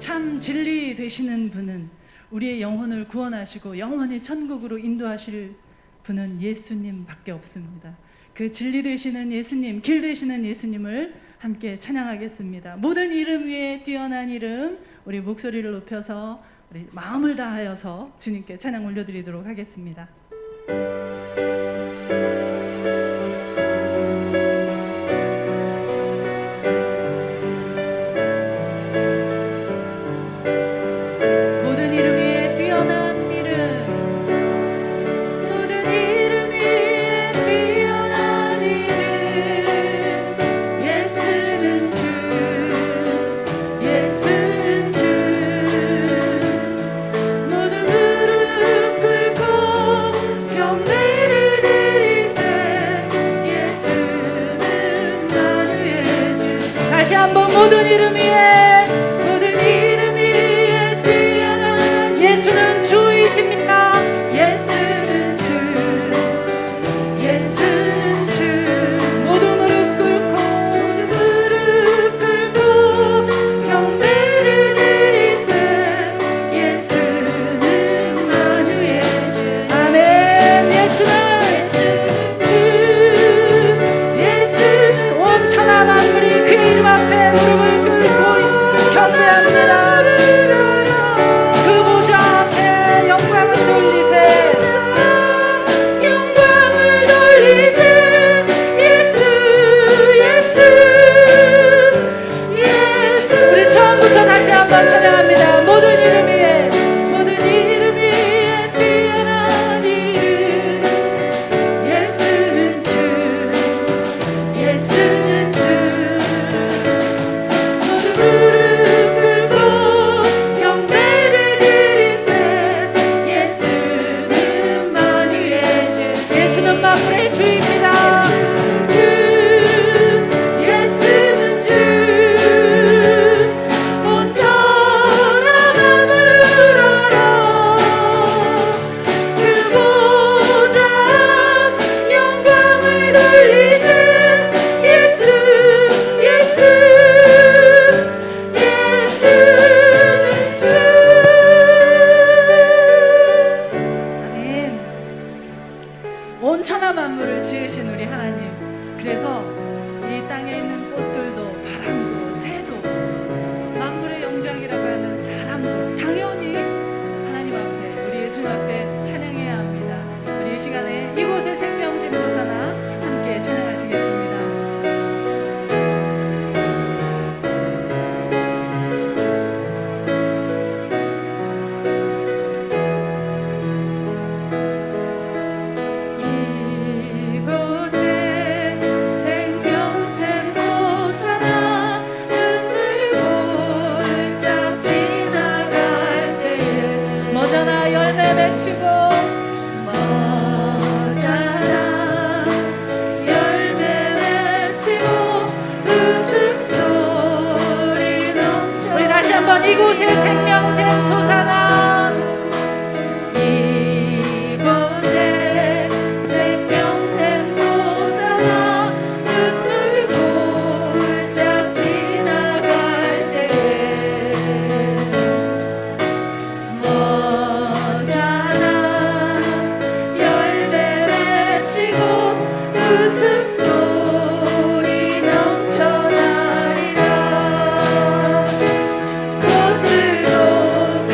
참 진리 되시는 분은, 우리의 영혼을 구원하시고 영원히 천국으로 인도하실 분은 예수님밖에 없습니다. 그 진리 되시는 예수님, 길 되시는 예수님을 함께 찬양하겠습니다. 모든 이름 위에 뛰어난 이름, 우리 목소리를 높여서 우리 마음을 다하여서 주님께 찬양 올려드리도록 하겠습니다. 다시 한번 모든 이름 위에, 모든 이름 위에 뛰어난 예수는 주이십니다. 예수는 주, 예수는 주. 모두 무릎 꿇고, 무릎 꿇고 경배를 드리세. 예수는 만유의 주. 아멘. 예수는 주, 예수는 온 천하 만물이 그 이름 앞에 무릎을 꿇고 경배합니다. 그 보좌 앞에 영광을 돌리세. 영광을 돌리세. 예수, 예수, 예수. 우리 처음부터 다시 한번 찬양합니다. 모든 이름 위에, 모든 이름 위에 뛰어난 이름. 예수는 주, 예수는 주. 만물의 주입니다. 주, 예수는 주. 온 천하 만물어라. 그 보좌 영광을 돌리세. 예수, 예수, 예수는 주. 아멘. 온 천하 만물을 지으신 우리 하나님, 그래서 이 땅에 있는 꽃들도 바람도 새도 만물의 영장이라고 하는 사람도 당연히 하나님 앞에, 우리 예수님 앞에 찬양해야 합니다. 우리 이 시간에 이곳에 생명샘 솟아나 함께 찬양하시겠습니다. 이곳에 생명샘 솟아나, 이곳에 생명샘 솟아나. 눈물 골짝 지나갈 때에 머자나 열매 맺히고 웃음소리 넘쳐나리라. 꽃들도 그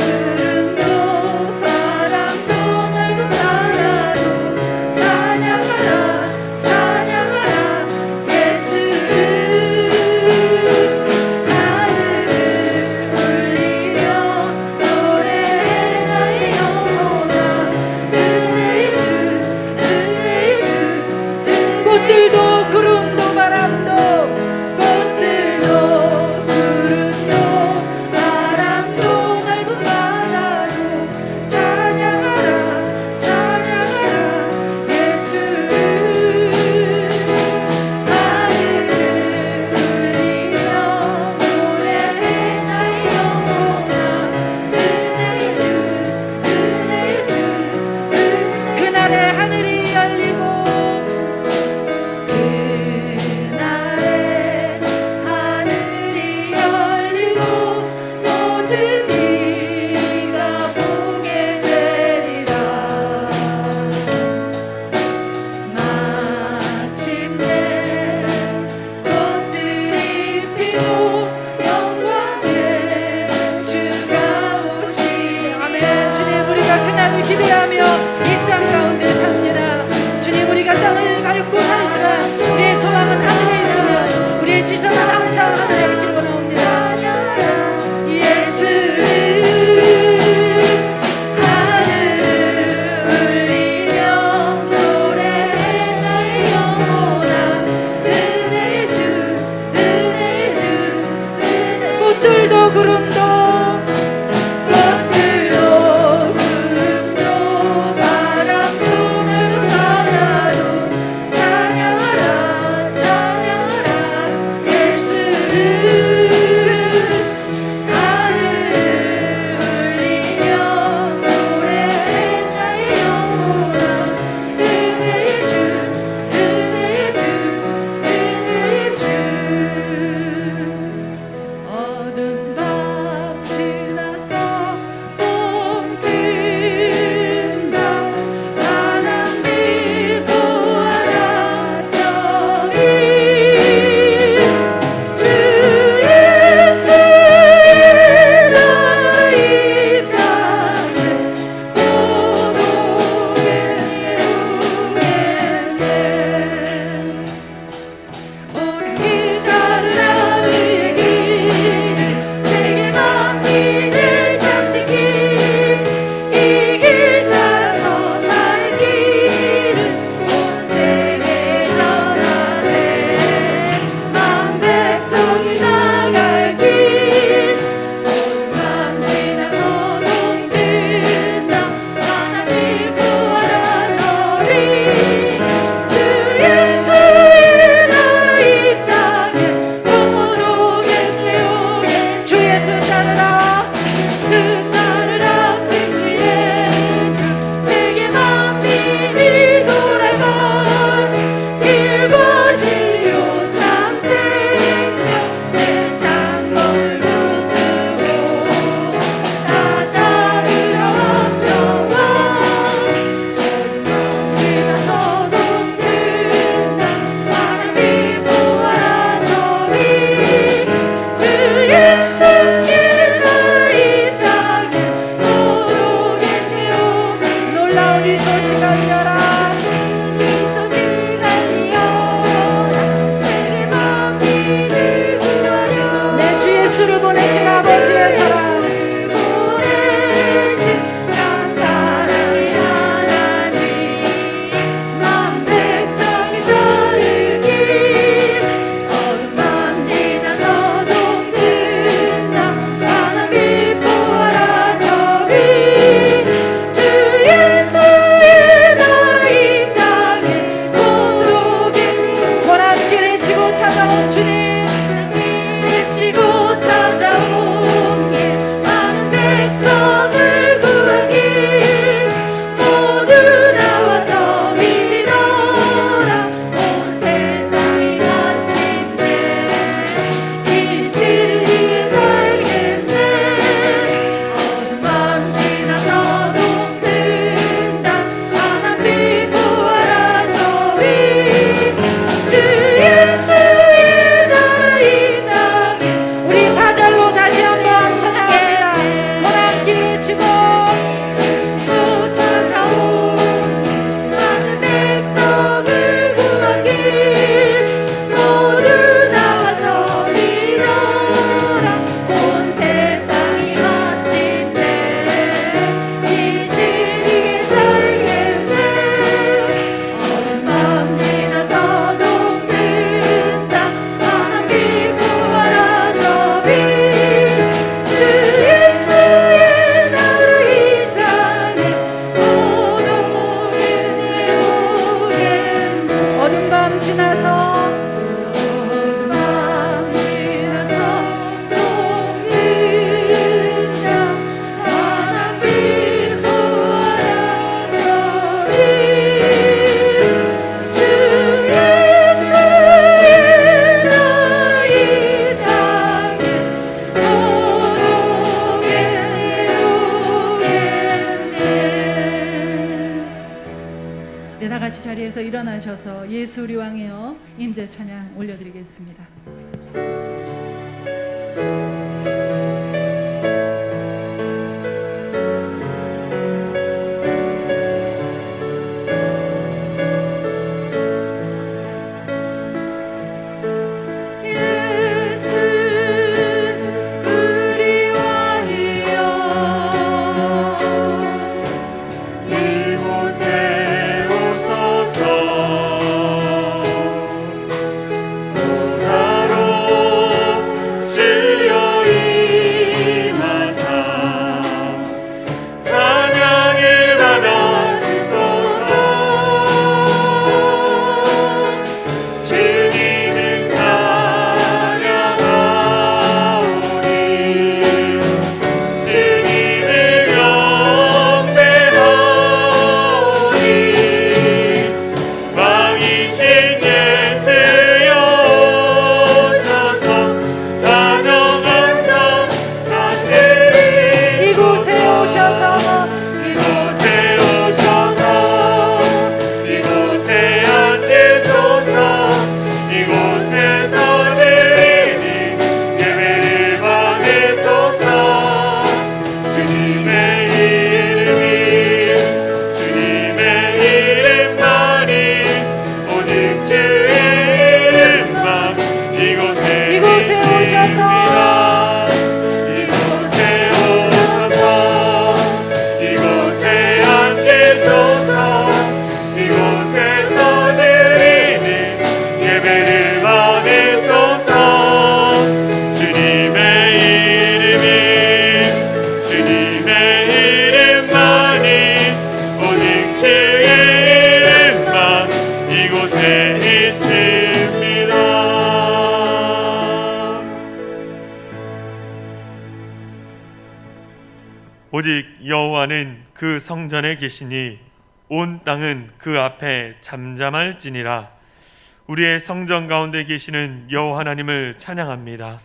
항상 하늘에 들고 나옵니다. 예수를 하늘을 울리며 노래해 나의 영혼아 은혜 주 꽃들도 구름도 바람도 바다도 찬양하라 예수를 하늘을 울리며 노래해 나의 영혼아 은혜 주 어두운 밤 지나서 봄 든다 바람이 보아라 저리 주 예수의 나의 땅에 고독에 우리 길 가르라 그의 길을 세계 만민을 잡는 길 이 길 따라서 살 길을 온 세계 전하세 만 백성이 나갈 길 온 맘 지나서 동든다 하나님 보아라 저리 주 예수의 나의 땅에 고독했네요 주 예수 따르라 승리의 주 세계 만민이 돌아갈 길고 진리요 참 생명 내 창문을 부수고 나 따르려 평화 지나서 동든다 하나님 보아라 저리 주 예수의 나의 땅에 고독했네요 놀라운 이 소식 알려라 이 소식 알리어라 세계 만민을 구하려 내 주 예수를 보내신 아버지의 사랑 보내신 참 사랑의 하나님 만 백성이 따를 길 어둠 밤 지나서 동든다 하나님 보아라 저리 주 예수의 나의 땅에 고독에 고난 길에 치고 찾아온 주님 외치고 찾아온 길 많은 백성을 구한 길 모두 나와서 믿어라 온 세상이 마침내 이 진리에 살겠네 어둠 밤 지나서 동든다 하나님 보아라 저리 주 예수의 나의 땅에 우리 사절로 다시 한번 찬양합니다 고난 길에 치고 찾아온 많은 백성을 구한 길 모두 나와서 믿어라 온 세상이 마침내 이 진리에 살겠네 어둠 밤 지나서 동든다 하나님 보아라 저리 주 예수의 나의 땅에 고독에 어둠 밤 지나서 동든다 하나님 보아라 저리 주 예수의 나의 땅에 네, 다 같이 자리에서 일어나셔서 예수 우리 왕이여 임재 찬양 올려드리겠습니다. 오직 여호와는 그 성전에 계시니 온 땅은 그 앞에 잠잠할지니라. 우리의 성전 가운데 계시는 여호와 하나님을 찬양합니다.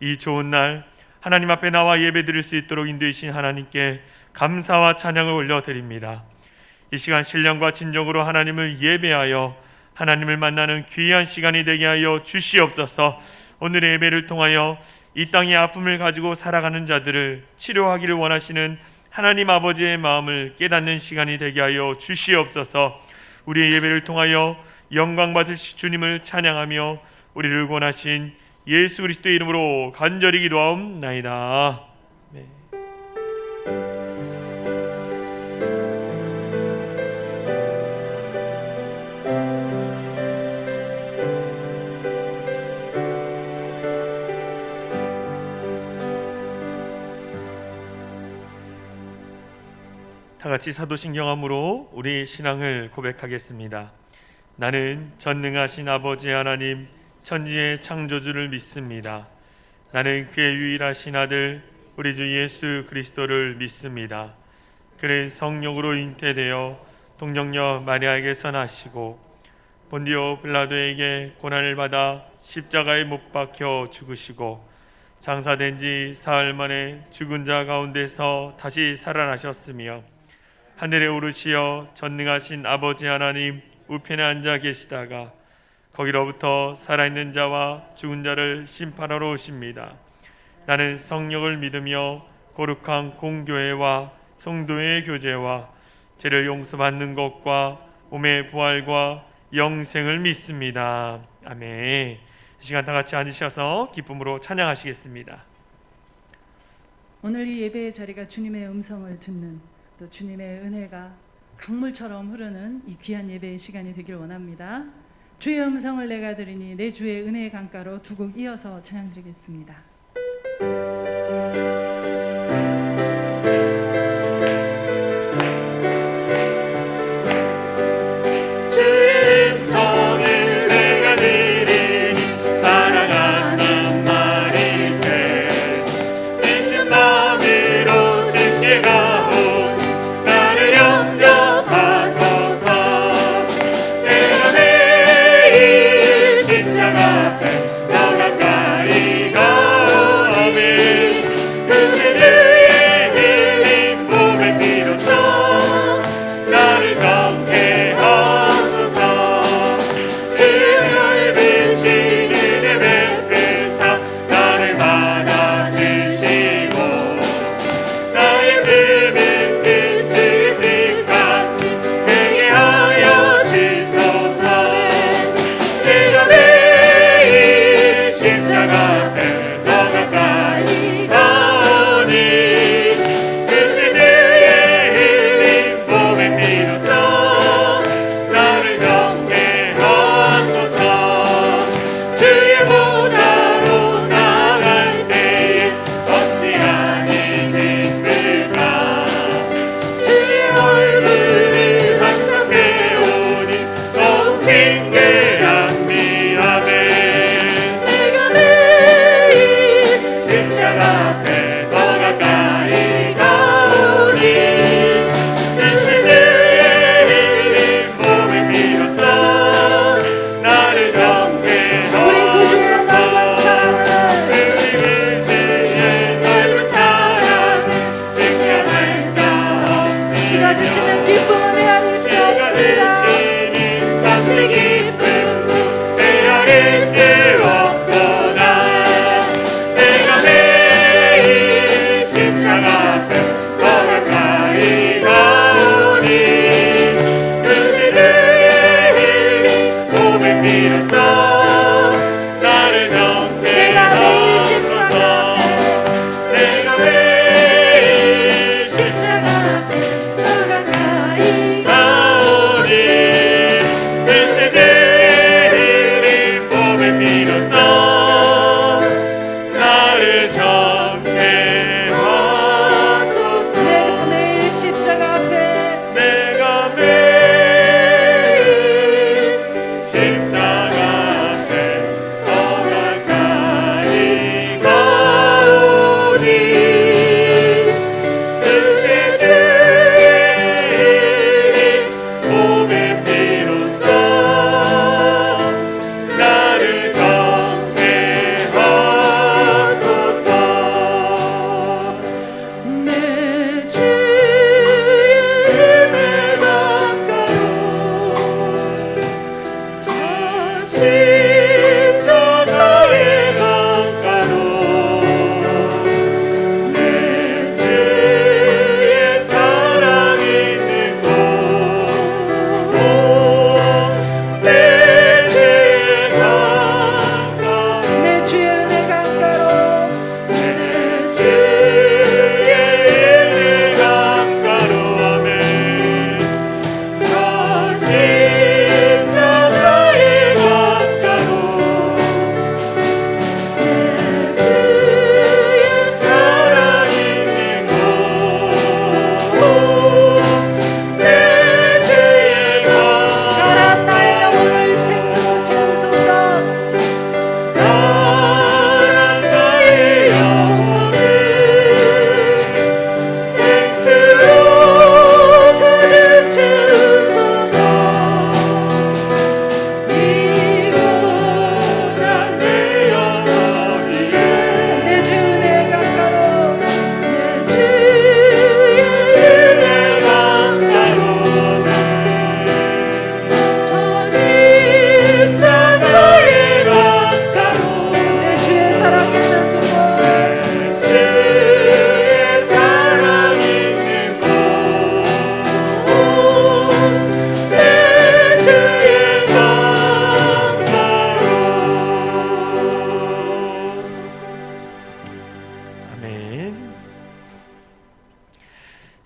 이 좋은 날 하나님 앞에 나와 예배드릴 수 있도록 인도이신 하나님께 감사와 찬양을 올려드립니다. 이 시간 신령과 진정으로 하나님을 예배하여 하나님을 만나는 귀한 시간이 되게 하여 주시옵소서. 오늘의 예배를 통하여 이 땅의 아픔을 가지고 살아가는 자들을 치료하기를 원하시는 하나님 아버지의 마음을 깨닫는 시간이 되게 하여 주시옵소서. 우리의 예배를 통하여 영광 받으실 주님을 찬양하며 우리를 구원하신 예수 그리스도의 이름으로 간절히 기도하옵나이다. 네. 다 같이 사도신경함으로 우리 신앙을 고백하겠습니다. 나는 전능하신 아버지 하나님 천지의 창조주를 믿습니다. 나는 그의 유일하신 아들 우리 주 예수 그리스도를 믿습니다. 그는 성령으로 잉태되어 동정녀 마리아에게서 나시고 본디오 빌라도에게 고난을 받아 십자가에 못 박혀 죽으시고 장사된 지 사흘 만에 죽은 자 가운데서 다시 살아나셨으며 하늘에 오르시어 전능하신 아버지 하나님 우편에 앉아 계시다가 거기로부터 살아있는 자와 죽은 자를 심판하러 오십니다. 나는 성령을 믿으며 거룩한 공교회와 성도의 교제와 죄를 용서받는 것과 몸의 부활과 영생을 믿습니다. 아멘. 이 시간 다 같이 앉으셔서 기쁨으로 찬양하시겠습니다. 오늘 이 예배의 자리가 주님의 음성을 듣는 또 주님의 은혜가 강물처럼 흐르는 이 귀한 예배의 시간이 되길 원합니다. 주의 음성을 내가 들으니 내 주의 은혜의 강가로 두 곡 이어서 찬양드리겠습니다. 그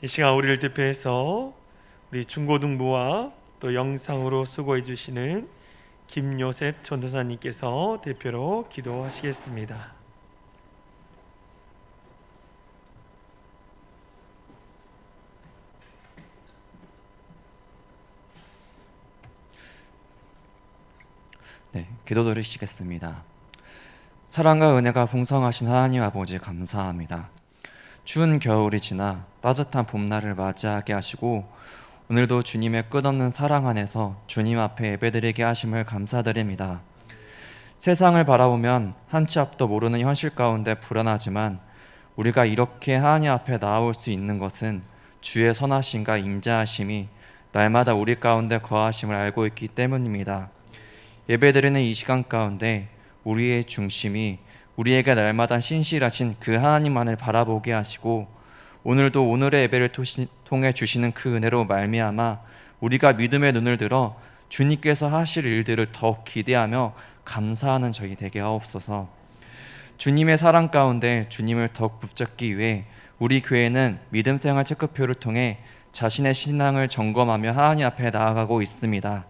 이 시간 우리를 대표해서 우리 중고등부와 또 영상으로 수고해 주시는 김요셉 전도사님께서 대표로 기도하시겠습니다. 네, 기도 드리시겠습니다. 사랑과 은혜가 풍성하신 하나님 아버지 감사합니다. 추운 겨울이 지나 따뜻한 봄날을 맞이하게 하시고 오늘도 주님의 끝없는 사랑 안에서 주님 앞에 예배드리게 하심을 감사드립니다. 세상을 바라보면 한 치 앞도 모르는 현실 가운데 불안하지만 우리가 이렇게 하나님 앞에 나아올 수 있는 것은 주의 선하심과 인자하심이 날마다 우리 가운데 거하심을 알고 있기 때문입니다. 예배드리는 이 시간 가운데 우리의 중심이 우리에게 날마다 신실하신 그 하나님만을 바라보게 하시고 오늘도 오늘의 예배를 통해 주시는 그 은혜로 말미암아 우리가 믿음의 눈을 들어 주님께서 하실 일들을 더욱 기대하며 감사하는 저희 되게 하옵소서. 주님의 사랑 가운데 주님을 더욱 붙잡기 위해 우리 교회는 믿음생활 체크표를 통해 자신의 신앙을 점검하며 하나님 앞에 나아가고 있습니다.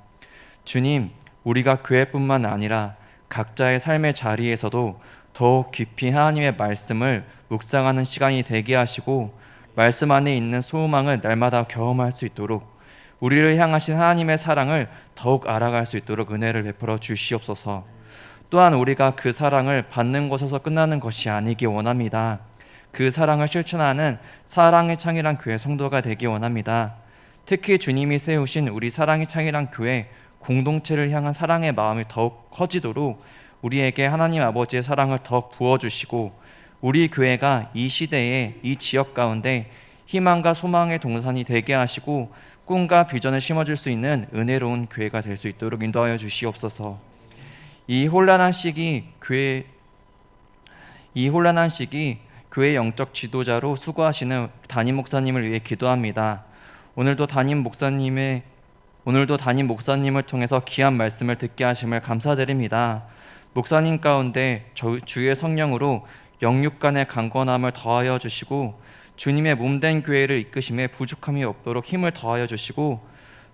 주님, 우리가 교회뿐만 아니라 각자의 삶의 자리에서도 더욱 깊이 하나님의 말씀을 묵상하는 시간이 되게 하시고 말씀 안에 있는 소망을 날마다 경험할 수 있도록 우리를 향하신 하나님의 사랑을 더욱 알아갈 수 있도록 은혜를 베풀어 주시옵소서. 또한 우리가 그 사랑을 받는 것에서 끝나는 것이 아니기 원합니다. 그 사랑을 실천하는 사랑의 창이란 교회 성도가 되기 원합니다. 특히 주님이 세우신 우리 사랑의 창이란 교회 공동체를 향한 사랑의 마음이 더욱 커지도록 우리에게 하나님 아버지의 사랑을 더욱 부어주시고 우리 교회가 이 시대에 이 지역 가운데 희망과 소망의 동산이 되게 하시고 꿈과 비전을 심어줄 수 있는 은혜로운 교회가 될 수 있도록 인도하여 주시옵소서. 이 혼란한 시기 교회 영적 지도자로 수고하시는 담임 목사님을 위해 기도합니다. 오늘도 담임 목사님을 통해서 귀한 말씀을 듣게 하심을 감사드립니다. 목사님 가운데 주의 성령으로 영육 간의 강건함을 더하여 주시고 주님의 몸된 교회를 이끄심에 부족함이 없도록 힘을 더하여 주시고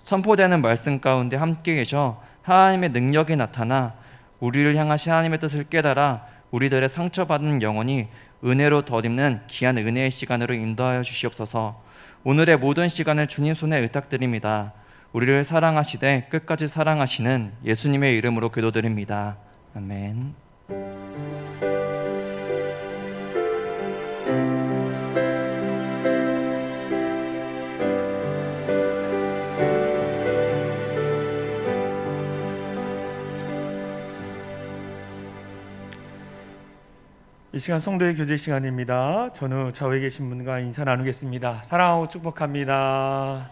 선포되는 말씀 가운데 함께 계셔 하나님의 능력이 나타나 우리를 향하신 하나님의 뜻을 깨달아 우리들의 상처받은 영혼이 은혜로 덧입는 귀한 은혜의 시간으로 인도하여 주시옵소서. 오늘의 모든 시간을 주님 손에 의탁드립니다. 우리를 사랑하시되 끝까지 사랑하시는 예수님의 이름으로 기도드립니다. 아멘. 이 시간 성도의 교제 시간입니다. 전후 좌우에 계신 분과 인사 나누겠습니다. 사랑하고 축복합니다.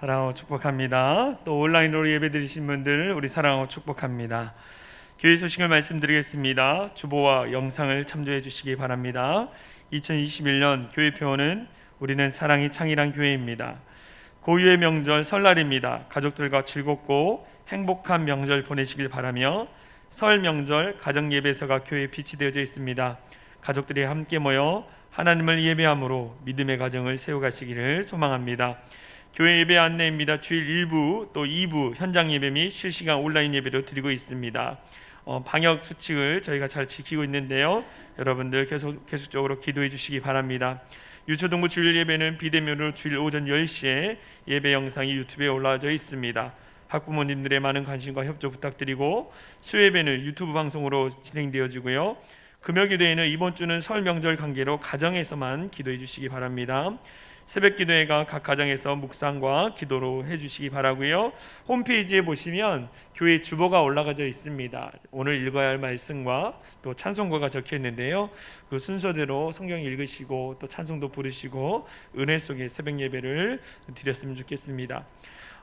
사랑하고 축복합니다. 또 온라인으로 예배드리신 분들 우리 사랑하고 축복합니다. 교회 소식을 말씀드리겠습니다. 주보와 영상을 참조해 주시기 바랍니다. 2021년 교회 표어는 우리는 사랑이 창이란 교회입니다. 고유의 명절 설날입니다. 가족들과 즐겁고 행복한 명절 보내시길 바라며 설 명절 가정 예배서가 교회에 비치되어져 있습니다. 가족들이 함께 모여 하나님을 예배함으로 믿음의 가정을 세워가시기를 소망합니다. 교회 예배 안내입니다. 주일 1부 또 2부 현장 예배 및 실시간 온라인 예배로 드리고 있습니다. 방역 수칙을 저희가 잘 지키고 있는데요. 여러분들 계속적으로 기도해 주시기 바랍니다. 유초동부 주일 예배는 비대면으로 주일 오전 10시에 예배 영상이 유튜브에 올라져 있습니다. 학부모님들의 많은 관심과 협조 부탁드리고 수요예배는 유튜브 방송으로 진행되어지고요. 금요기도회는 이번 주는 설 명절 관계로 가정에서만 기도해 주시기 바랍니다. 새벽기도회가 각 가정에서 묵상과 기도로 해주시기 바라고요. 홈페이지에 보시면 교회 주보가 올라가져 있습니다. 오늘 읽어야 할 말씀과 또 찬송가가 적혀 있는데요. 그 순서대로 성경 읽으시고 또 찬송도 부르시고 은혜 속에 새벽 예배를 드렸으면 좋겠습니다.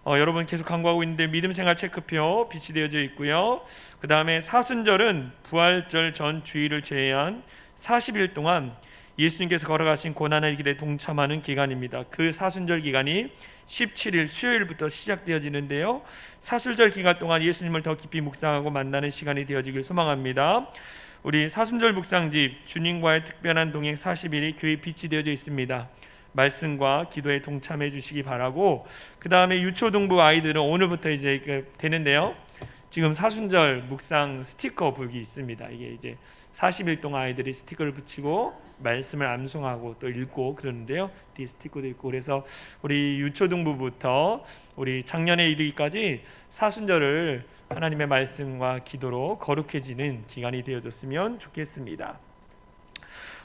여러분 계속 강구하고 있는데 믿음생활 체크표 빛이 되어져 있고요. 그 다음에 사순절은 부활절 전 주일을 제외한 40일 동안 예수님께서 걸어가신 고난의 길에 동참하는 기간입니다. 그 사순절 기간이 17일 수요일부터 시작되어지는데요. 사순절 기간 동안 예수님을 더 깊이 묵상하고 만나는 시간이 되어지길 소망합니다. 우리 사순절 묵상집 주님과의 특별한 동행 40일이 교회 빛이 되어져 있습니다. 말씀과 기도에 동참해 주시기 바라고, 그 다음에 유초등부 아이들은 오늘부터 이제 되는데요. 지금 사순절 묵상 스티커 북이 있습니다. 이게 이제 40일 동안 아이들이 스티커를 붙이고 말씀을 암송하고 또 읽고 그러는데요. 뒤에 스티커도 있고, 그래서 우리 유초등부부터 우리 작년에 이르기까지 사순절을 하나님의 말씀과 기도로 거룩해지는 기간이 되어졌으면 좋겠습니다.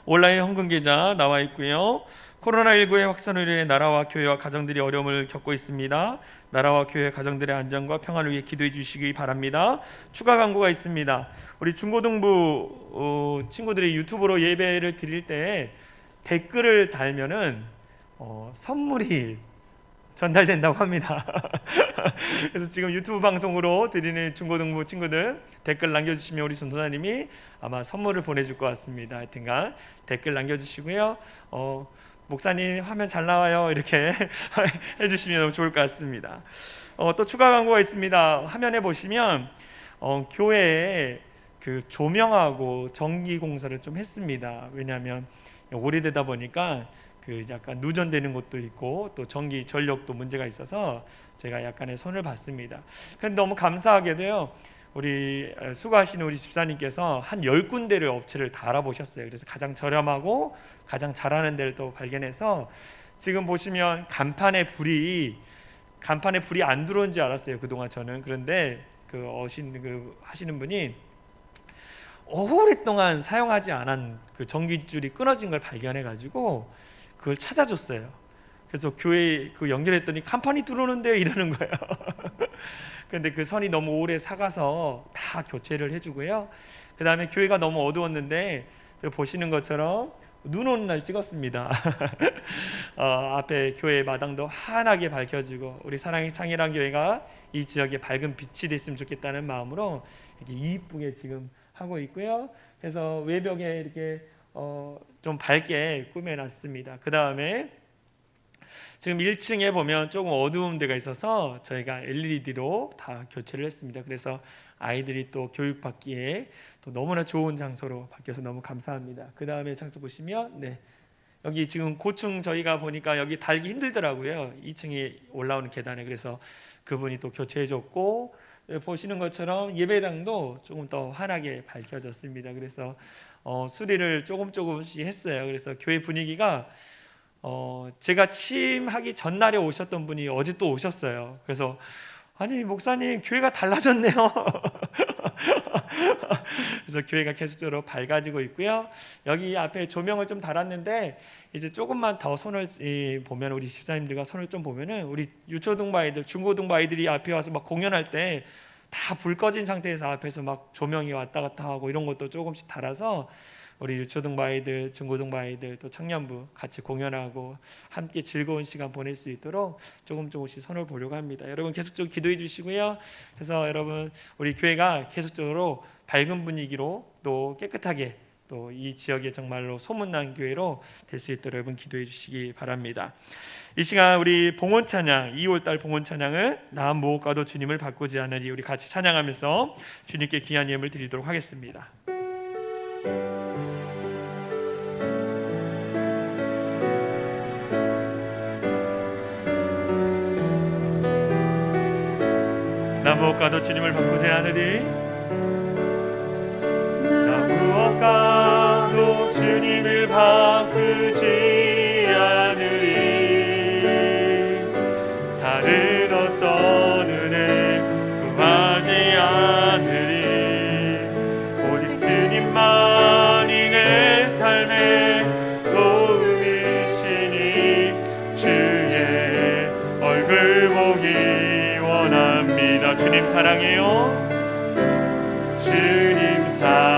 온라인 헌금 계좌 나와 있고요. 코로나19의 확산으로 인해 나라와 교회와 가정들이 어려움을 겪고 있습니다. 나라와 교회 가정들의 안전과 평안을 위해 기도해 주시기 바랍니다. 추가 광고가 있습니다. 우리 중고등부 친구들이 유튜브로 예배를 드릴 때 댓글을 달면은 선물이 전달된다고 합니다. 그래서 지금 유튜브 방송으로 드리는 중고등부 친구들 댓글 남겨주시면 우리 전도사님이 아마 선물을 보내줄 것 같습니다. 하여튼간 댓글 남겨주시고요. 목사님 화면 잘 나와요 이렇게 해주시면 너무 좋을 것 같습니다. 또 추가 광고가 있습니다. 화면에 보시면 교회에 그 조명하고 전기 공사를 좀 했습니다. 왜냐하면 오래되다 보니까 그 약간 누전되는 것도 있고 또 전기 전력도 문제가 있어서 제가 약간의 손을 봤습니다. 근데 너무 감사하게도요, 우리 수고하시는 우리 집사님께서 한 10군데를 업체를 다 알아보셨어요. 그래서 가장 저렴하고 가장 잘하는 데를 또 발견해서 지금 보시면 간판에 불이 안 들어온 줄 알았어요, 그동안 저는. 그런데 하시는 분이 오랫동안 사용하지 않은 그 전기줄이 끊어진 걸 발견해 가지고 그걸 찾아줬어요. 그래서 교회에 연결했더니 간판이 들어오는데요 이러는 거예요. 그런데 그 선이 너무 오래 사가서 다 교체를 해주고요. 그 다음에 교회가 너무 어두웠는데 보시는 것처럼 눈 오는 날 찍었습니다. 앞에 교회 마당도 환하게 밝혀지고 우리 사랑의 창이란 교회가 이 지역에 밝은 빛이 됐으면 좋겠다는 마음으로 이렇게 이쁘게 지금 하고 있고요. 그래서 외벽에 이렇게 좀 밝게 꾸며놨습니다. 그 다음에 지금 1층에 보면 조금 어두운 데가 있어서 저희가 LED로 다 교체를 했습니다. 그래서 아이들이 또 교육받기에 또 너무나 좋은 장소로 바뀌어서 너무 감사합니다. 그 다음에 장소 보시면 여기 지금 고층 저희가 보니까 여기 달기 힘들더라고요. 2층에 올라오는 계단에. 그래서 그분이 또 교체해줬고, 보시는 것처럼 예배당도 조금 더 환하게 밝혀졌습니다. 그래서 수리를 조금씩 했어요. 그래서 교회 분위기가 제가 취임하기 전날에 오셨던 분이 어제 또 오셨어요. 그래서 아니 목사님 교회가 달라졌네요. 그래서 교회가 계속적으로 밝아지고 있고요. 여기 앞에 조명을 좀 달았는데 이제 조금만 더 손을 보면, 우리 집사님들과 손을 좀 보면은 우리 유초등부 아이들, 중고등부 아이들이 앞에 와서 막 공연할 때 다 불 꺼진 상태에서 앞에서 막 조명이 왔다 갔다 하고 이런 것도 조금씩 달아서 우리 유초등부 아이들, 중고등부 아이들, 또 청년부 같이 공연하고 함께 즐거운 시간 보낼 수 있도록 조금씩 손을 보려고 합니다. 여러분 계속적으로 기도해 주시고요. 그래서 여러분 우리 교회가 계속적으로 밝은 분위기로 또 깨끗하게 또 이 지역에 정말로 소문난 교회로 될 수 있도록 여러분 기도해 주시기 바랍니다. 이 시간 우리 봉헌 찬양, 2월달 봉헌 찬양을 나 무엇과도 주님을 바꾸지 않으리, 우리 같이 찬양하면서 주님께 귀한 예물 드리도록 하겠습니다. 나 무엇과도 주님을 바꾸지 않으리, 나 무엇과도 주님을 바꾸지 않으리, 다른 어떤 은혜 구하지 않으리, 오직 주님만이 내 삶의 도움이시니 주의 얼굴 보기 원합니다. 주님 사랑해요. 주님 사랑해요.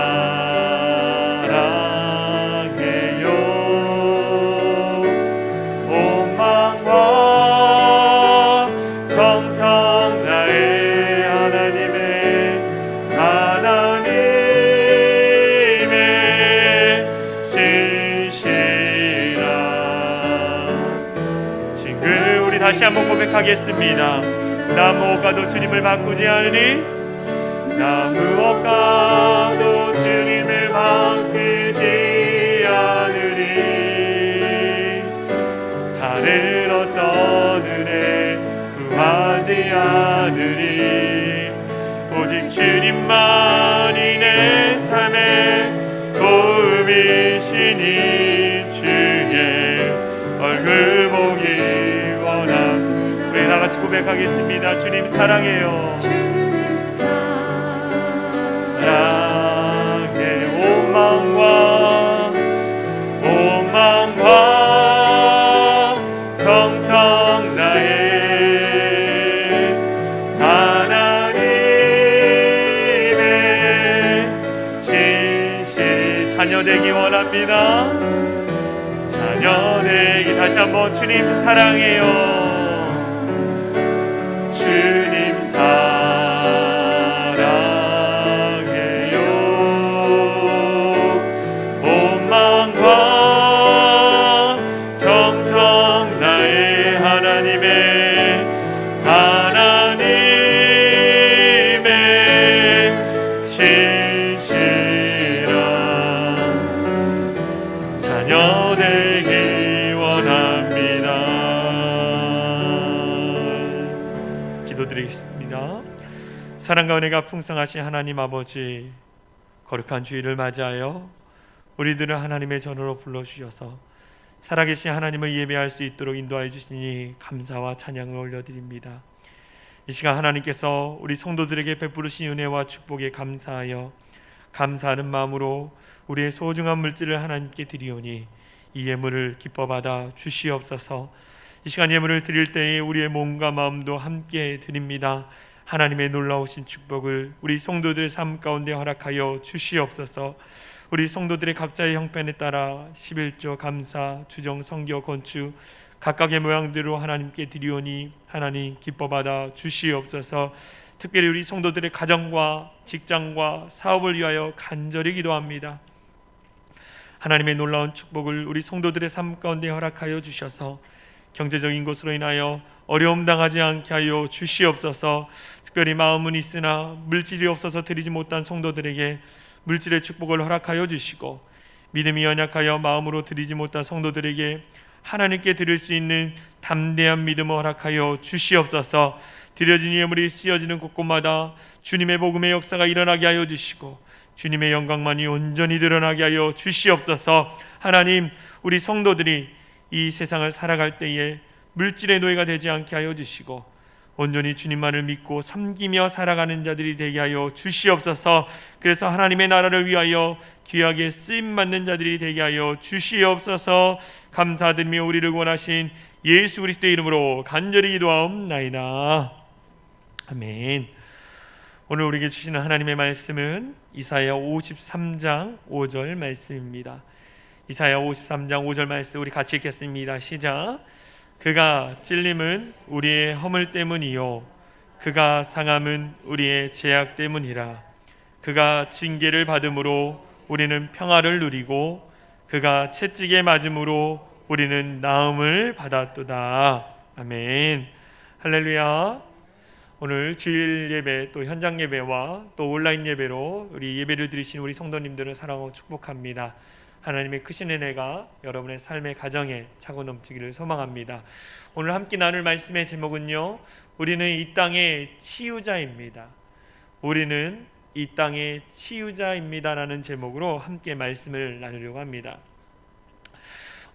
온 마음과 정성 다해 하나님의 신실한 친구, 우리 다시 한번 고백하겠습니다. 나 무엇과도 주님을 바꾸지 않으니, 나 무엇과도 주님을 바꾸지 않으리, 주님만이 내 삶의 도움이시니 주의 얼굴 보기 원합니다. 우리 다같이 고백하겠습니다. 주님 사랑해요. 주님 사랑해. 오만과 정성 다해 하나님의 진실 자녀 되기 원합니다. 자녀 되기. 다시 한번 주님 사랑해요. 주님 사랑해요. 온 마음과 정성 다해 하나님의 신실한 자녀 되기 원합니다. 기도드리겠습니다. 사랑과 은혜가 풍성하신 하나님 아버지, 거룩한 주일을 맞이하여 우리들을 하나님의 전으로 불러주셔서 살아계신 하나님을 예배할 수 있도록 인도하여 주시니 감사와 찬양을 올려드립니다. 이 시간 하나님께서 우리 성도들에게 베푸르신 은혜와 축복에 감사하여 감사하는 마음으로 우리의 소중한 물질을 하나님께 드리오니 이 예물을 기뻐 받아 주시옵소서. 이 시간 예물을 드릴 때에 우리의 몸과 마음도 함께 드립니다. 하나님의 놀라우신 축복을 우리 성도들의 삶 가운데 허락하여 주시옵소서. 우리 성도들의 각자의 형편에 따라 11조 감사, 주정, 성교, 건축 각각의 모양대로 하나님께 드리오니 하나님 기뻐 받아 주시옵소서. 특별히 우리 성도들의 가정과 직장과 사업을 위하여 간절히 기도합니다. 하나님의 놀라운 축복을 우리 성도들의 삶 가운데 허락하여 주셔서 경제적인 것으로 인하여 어려움 당하지 않게 하여 주시옵소서. 특별히 마음은 있으나 물질이 없어서 드리지 못한 성도들에게 물질의 축복을 허락하여 주시고, 믿음이 연약하여 마음으로 드리지 못한 성도들에게 하나님께 드릴 수 있는 담대한 믿음을 허락하여 주시옵소서. 드려진 예물이 쓰여지는 곳곳마다 주님의 복음의 역사가 일어나게 하여 주시고 주님의 영광만이 온전히 드러나게 하여 주시옵소서. 하나님, 우리 성도들이 이 세상을 살아갈 때에 물질의 노예가 되지 않게 하여 주시고 온전히 주님만을 믿고 섬기며 살아가는 자들이 되게 하여 주시옵소서. 그래서 하나님의 나라를 위하여 귀하게 쓰임받는 자들이 되게 하여 주시옵소서. 감사드리며 우리를 원하신 예수 그리스도의 이름으로 간절히 기도하옵나이다. 아멘. 오늘 우리에게 주시는 하나님의 말씀은 이사야 53장 5절 말씀입니다. 이사야 53장 5절 말씀 우리 같이 읽겠습니다. 시작. 그가 찔림은 우리의 허물 때문이요 그가 상함은 우리의 죄악 때문이라. 그가 징계를 받음으로 우리는 평화를 누리고 그가 채찍에 맞음으로 우리는 나음을 받았도다. 아멘. 할렐루야. 오늘 주일 예배 또 현장 예배와 또 온라인 예배로 우리 예배를 드리신 우리 성도님들을 사랑하고 축복합니다. 하나님의 크신 은혜가 여러분의 삶의 가정에 차고 넘치기를 소망합니다. 오늘 함께 나눌 말씀의 제목은요, 우리는 이 땅의 치유자입니다. 우리는 이 땅의 치유자입니다라는 제목으로 함께 말씀을 나누려고 합니다.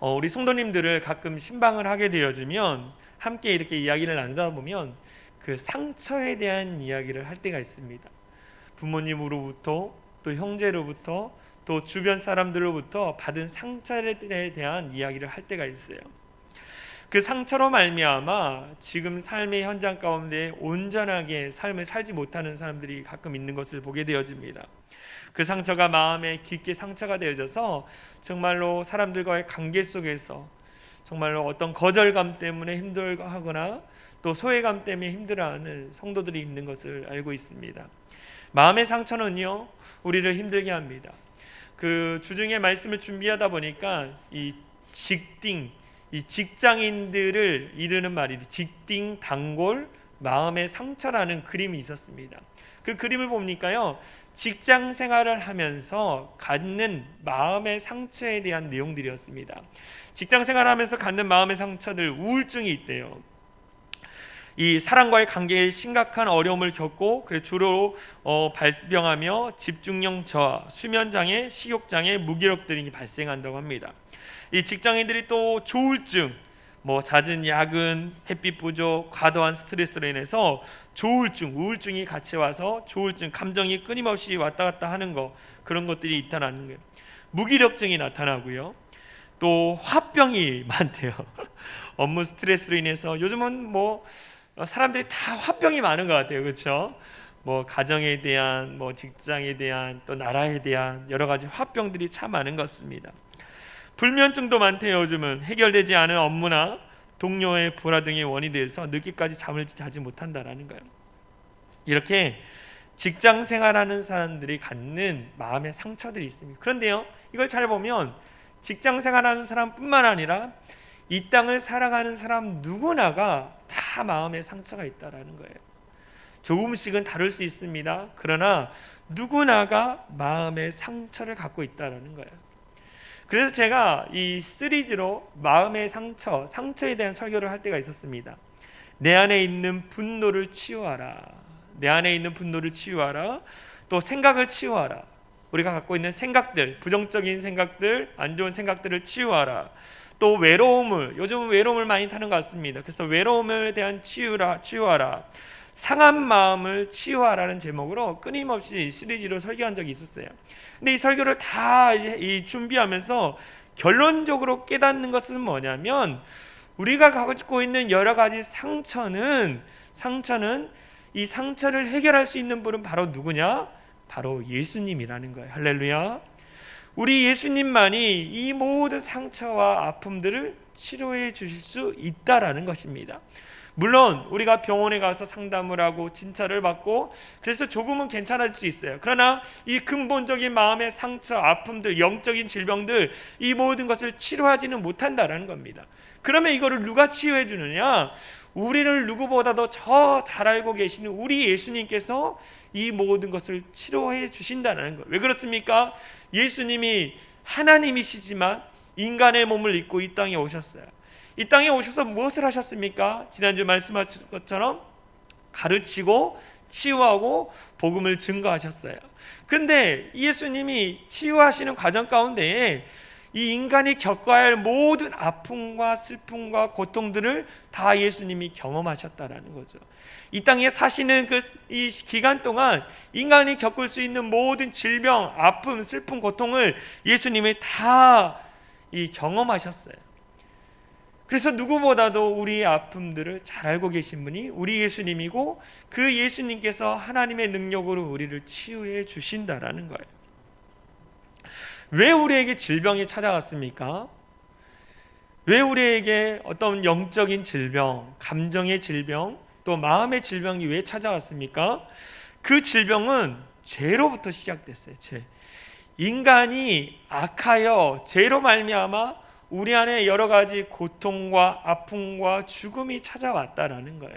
우리 성도님들을 가끔 신방을 하게 되어지면 함께 이렇게 이야기를 나누다 보면 그 상처에 대한 이야기를 할 때가 있습니다. 부모님으로부터 또 형제로부터 또 주변 사람들로부터 받은 상처에 대한 이야기를 할 때가 있어요. 그 상처로 말미암아 지금 삶의 현장 가운데 온전하게 삶을 살지 못하는 사람들이 가끔 있는 것을 보게 되어집니다. 그 상처가 마음에 깊게 상처가 되어져서 정말로 사람들과의 관계 속에서 정말로 어떤 거절감 때문에 힘들어하거나 또 소외감 때문에 힘들어하는 성도들이 있는 것을 알고 있습니다. 마음의 상처는요, 우리를 힘들게 합니다. 그 주중에 말씀을 준비하다 보니까 이 직장인들을 이르는 말이 직딩, 단골, 마음의 상처라는 그림이 있었습니다. 그 그림을 보니까요, 직장 생활을 하면서 갖는 마음의 상처에 대한 내용들이었습니다. 직장 생활을 하면서 갖는 마음의 상처들, 우울증이 있대요. 이 사람과의 관계에 심각한 어려움을 겪고 그래 주로 발병하며 집중력 저하, 수면 장애, 식욕 장애, 무기력 등이 발생한다고 합니다. 이 직장인들이 또 조울증, 잦은 야근, 햇빛 부족, 과도한 스트레스로 인해서 조울증, 우울증이 같이 와서 조울증, 감정이 끊임없이 왔다 갔다 하는 그런 것들이 나타나는 거예요. 무기력증이 나타나고요. 또 화병이 많대요. 업무 스트레스로 인해서 요즘은 사람들이 다 화병이 많은 것 같아요. 그렇죠? 가정에 대한, 직장에 대한, 또 나라에 대한 여러 가지 화병들이 참 많은 것 같습니다. 불면증도 많대요. 요즘은 해결되지 않은 업무나 동료의 불화 등의 원인이 돼서 늦게까지 잠을 자지 못한다라는 거예요. 이렇게 직장 생활하는 사람들이 갖는 마음의 상처들이 있습니다. 그런데요, 이걸 잘 보면 직장 생활하는 사람뿐만 아니라 이 땅을 살아가는 사람 누구나가 다 마음의 상처가 있다라는 거예요. 조금씩은 다를 수 있습니다. 그러나 누구나가 마음의 상처를 갖고 있다라는 거예요. 그래서 제가 이 시리즈로 마음의 상처에 대한 설교를 할 때가 있었습니다. 내 안에 있는 분노를 치유하라. 내 안에 있는 분노를 치유하라. 또 생각을 치유하라. 우리가 갖고 있는 생각들, 부정적인 생각들, 안 좋은 생각들을 치유하라. 또 요즘은 외로움을 많이 타는 것 같습니다. 그래서 외로움에 대한 치유하라. 상한 마음을 치유하라는 제목으로 끊임없이 시리즈로 설교한 적이 있었어요. 근데 이 설교를 다 준비하면서 결론적으로 깨닫는 것은 뭐냐면, 우리가 갖고 있는 여러 가지 상처는 이 상처를 해결할 수 있는 분은 바로 누구냐? 바로 예수님이라는 거예요. 할렐루야. 우리 예수님만이 이 모든 상처와 아픔들을 치료해 주실 수 있다라는 것입니다. 물론 우리가 병원에 가서 상담을 하고 진찰을 받고 그래서 조금은 괜찮아질 수 있어요. 그러나 이 근본적인 마음의 상처, 아픔들, 영적인 질병들, 이 모든 것을 치료하지는 못한다라는 겁니다. 그러면 이거를 누가 치유해 주느냐? 우리를 누구보다도 잘 알고 계시는 우리 예수님께서 이 모든 것을 치료해 주신다는 거예요. 왜 그렇습니까? 예수님이 하나님이시지만 인간의 몸을 입고 이 땅에 오셨어요. 이 땅에 오셔서 무엇을 하셨습니까? 지난주 말씀하신 것처럼 가르치고 치유하고 복음을 증거하셨어요. 그런데 예수님이 치유하시는 과정 가운데에 이 인간이 겪어야 할 모든 아픔과 슬픔과 고통들을 다 예수님이 경험하셨다라는 거죠. 이 땅에 사시는 이 기간 동안 인간이 겪을 수 있는 모든 질병, 아픔, 슬픔, 고통을 예수님이 다 경험하셨어요. 그래서 누구보다도 우리의 아픔들을 잘 알고 계신 분이 우리 예수님이고, 그 예수님께서 하나님의 능력으로 우리를 치유해 주신다라는 거예요. 왜 우리에게 질병이 찾아왔습니까? 왜 우리에게 어떤 영적인 질병, 감정의 질병, 또 마음의 질병이 왜 찾아왔습니까? 그 질병은 죄로부터 시작됐어요. 죄. 인간이 악하여 죄로 말미암아 우리 안에 여러 가지 고통과 아픔과 죽음이 찾아왔다라는 거예요.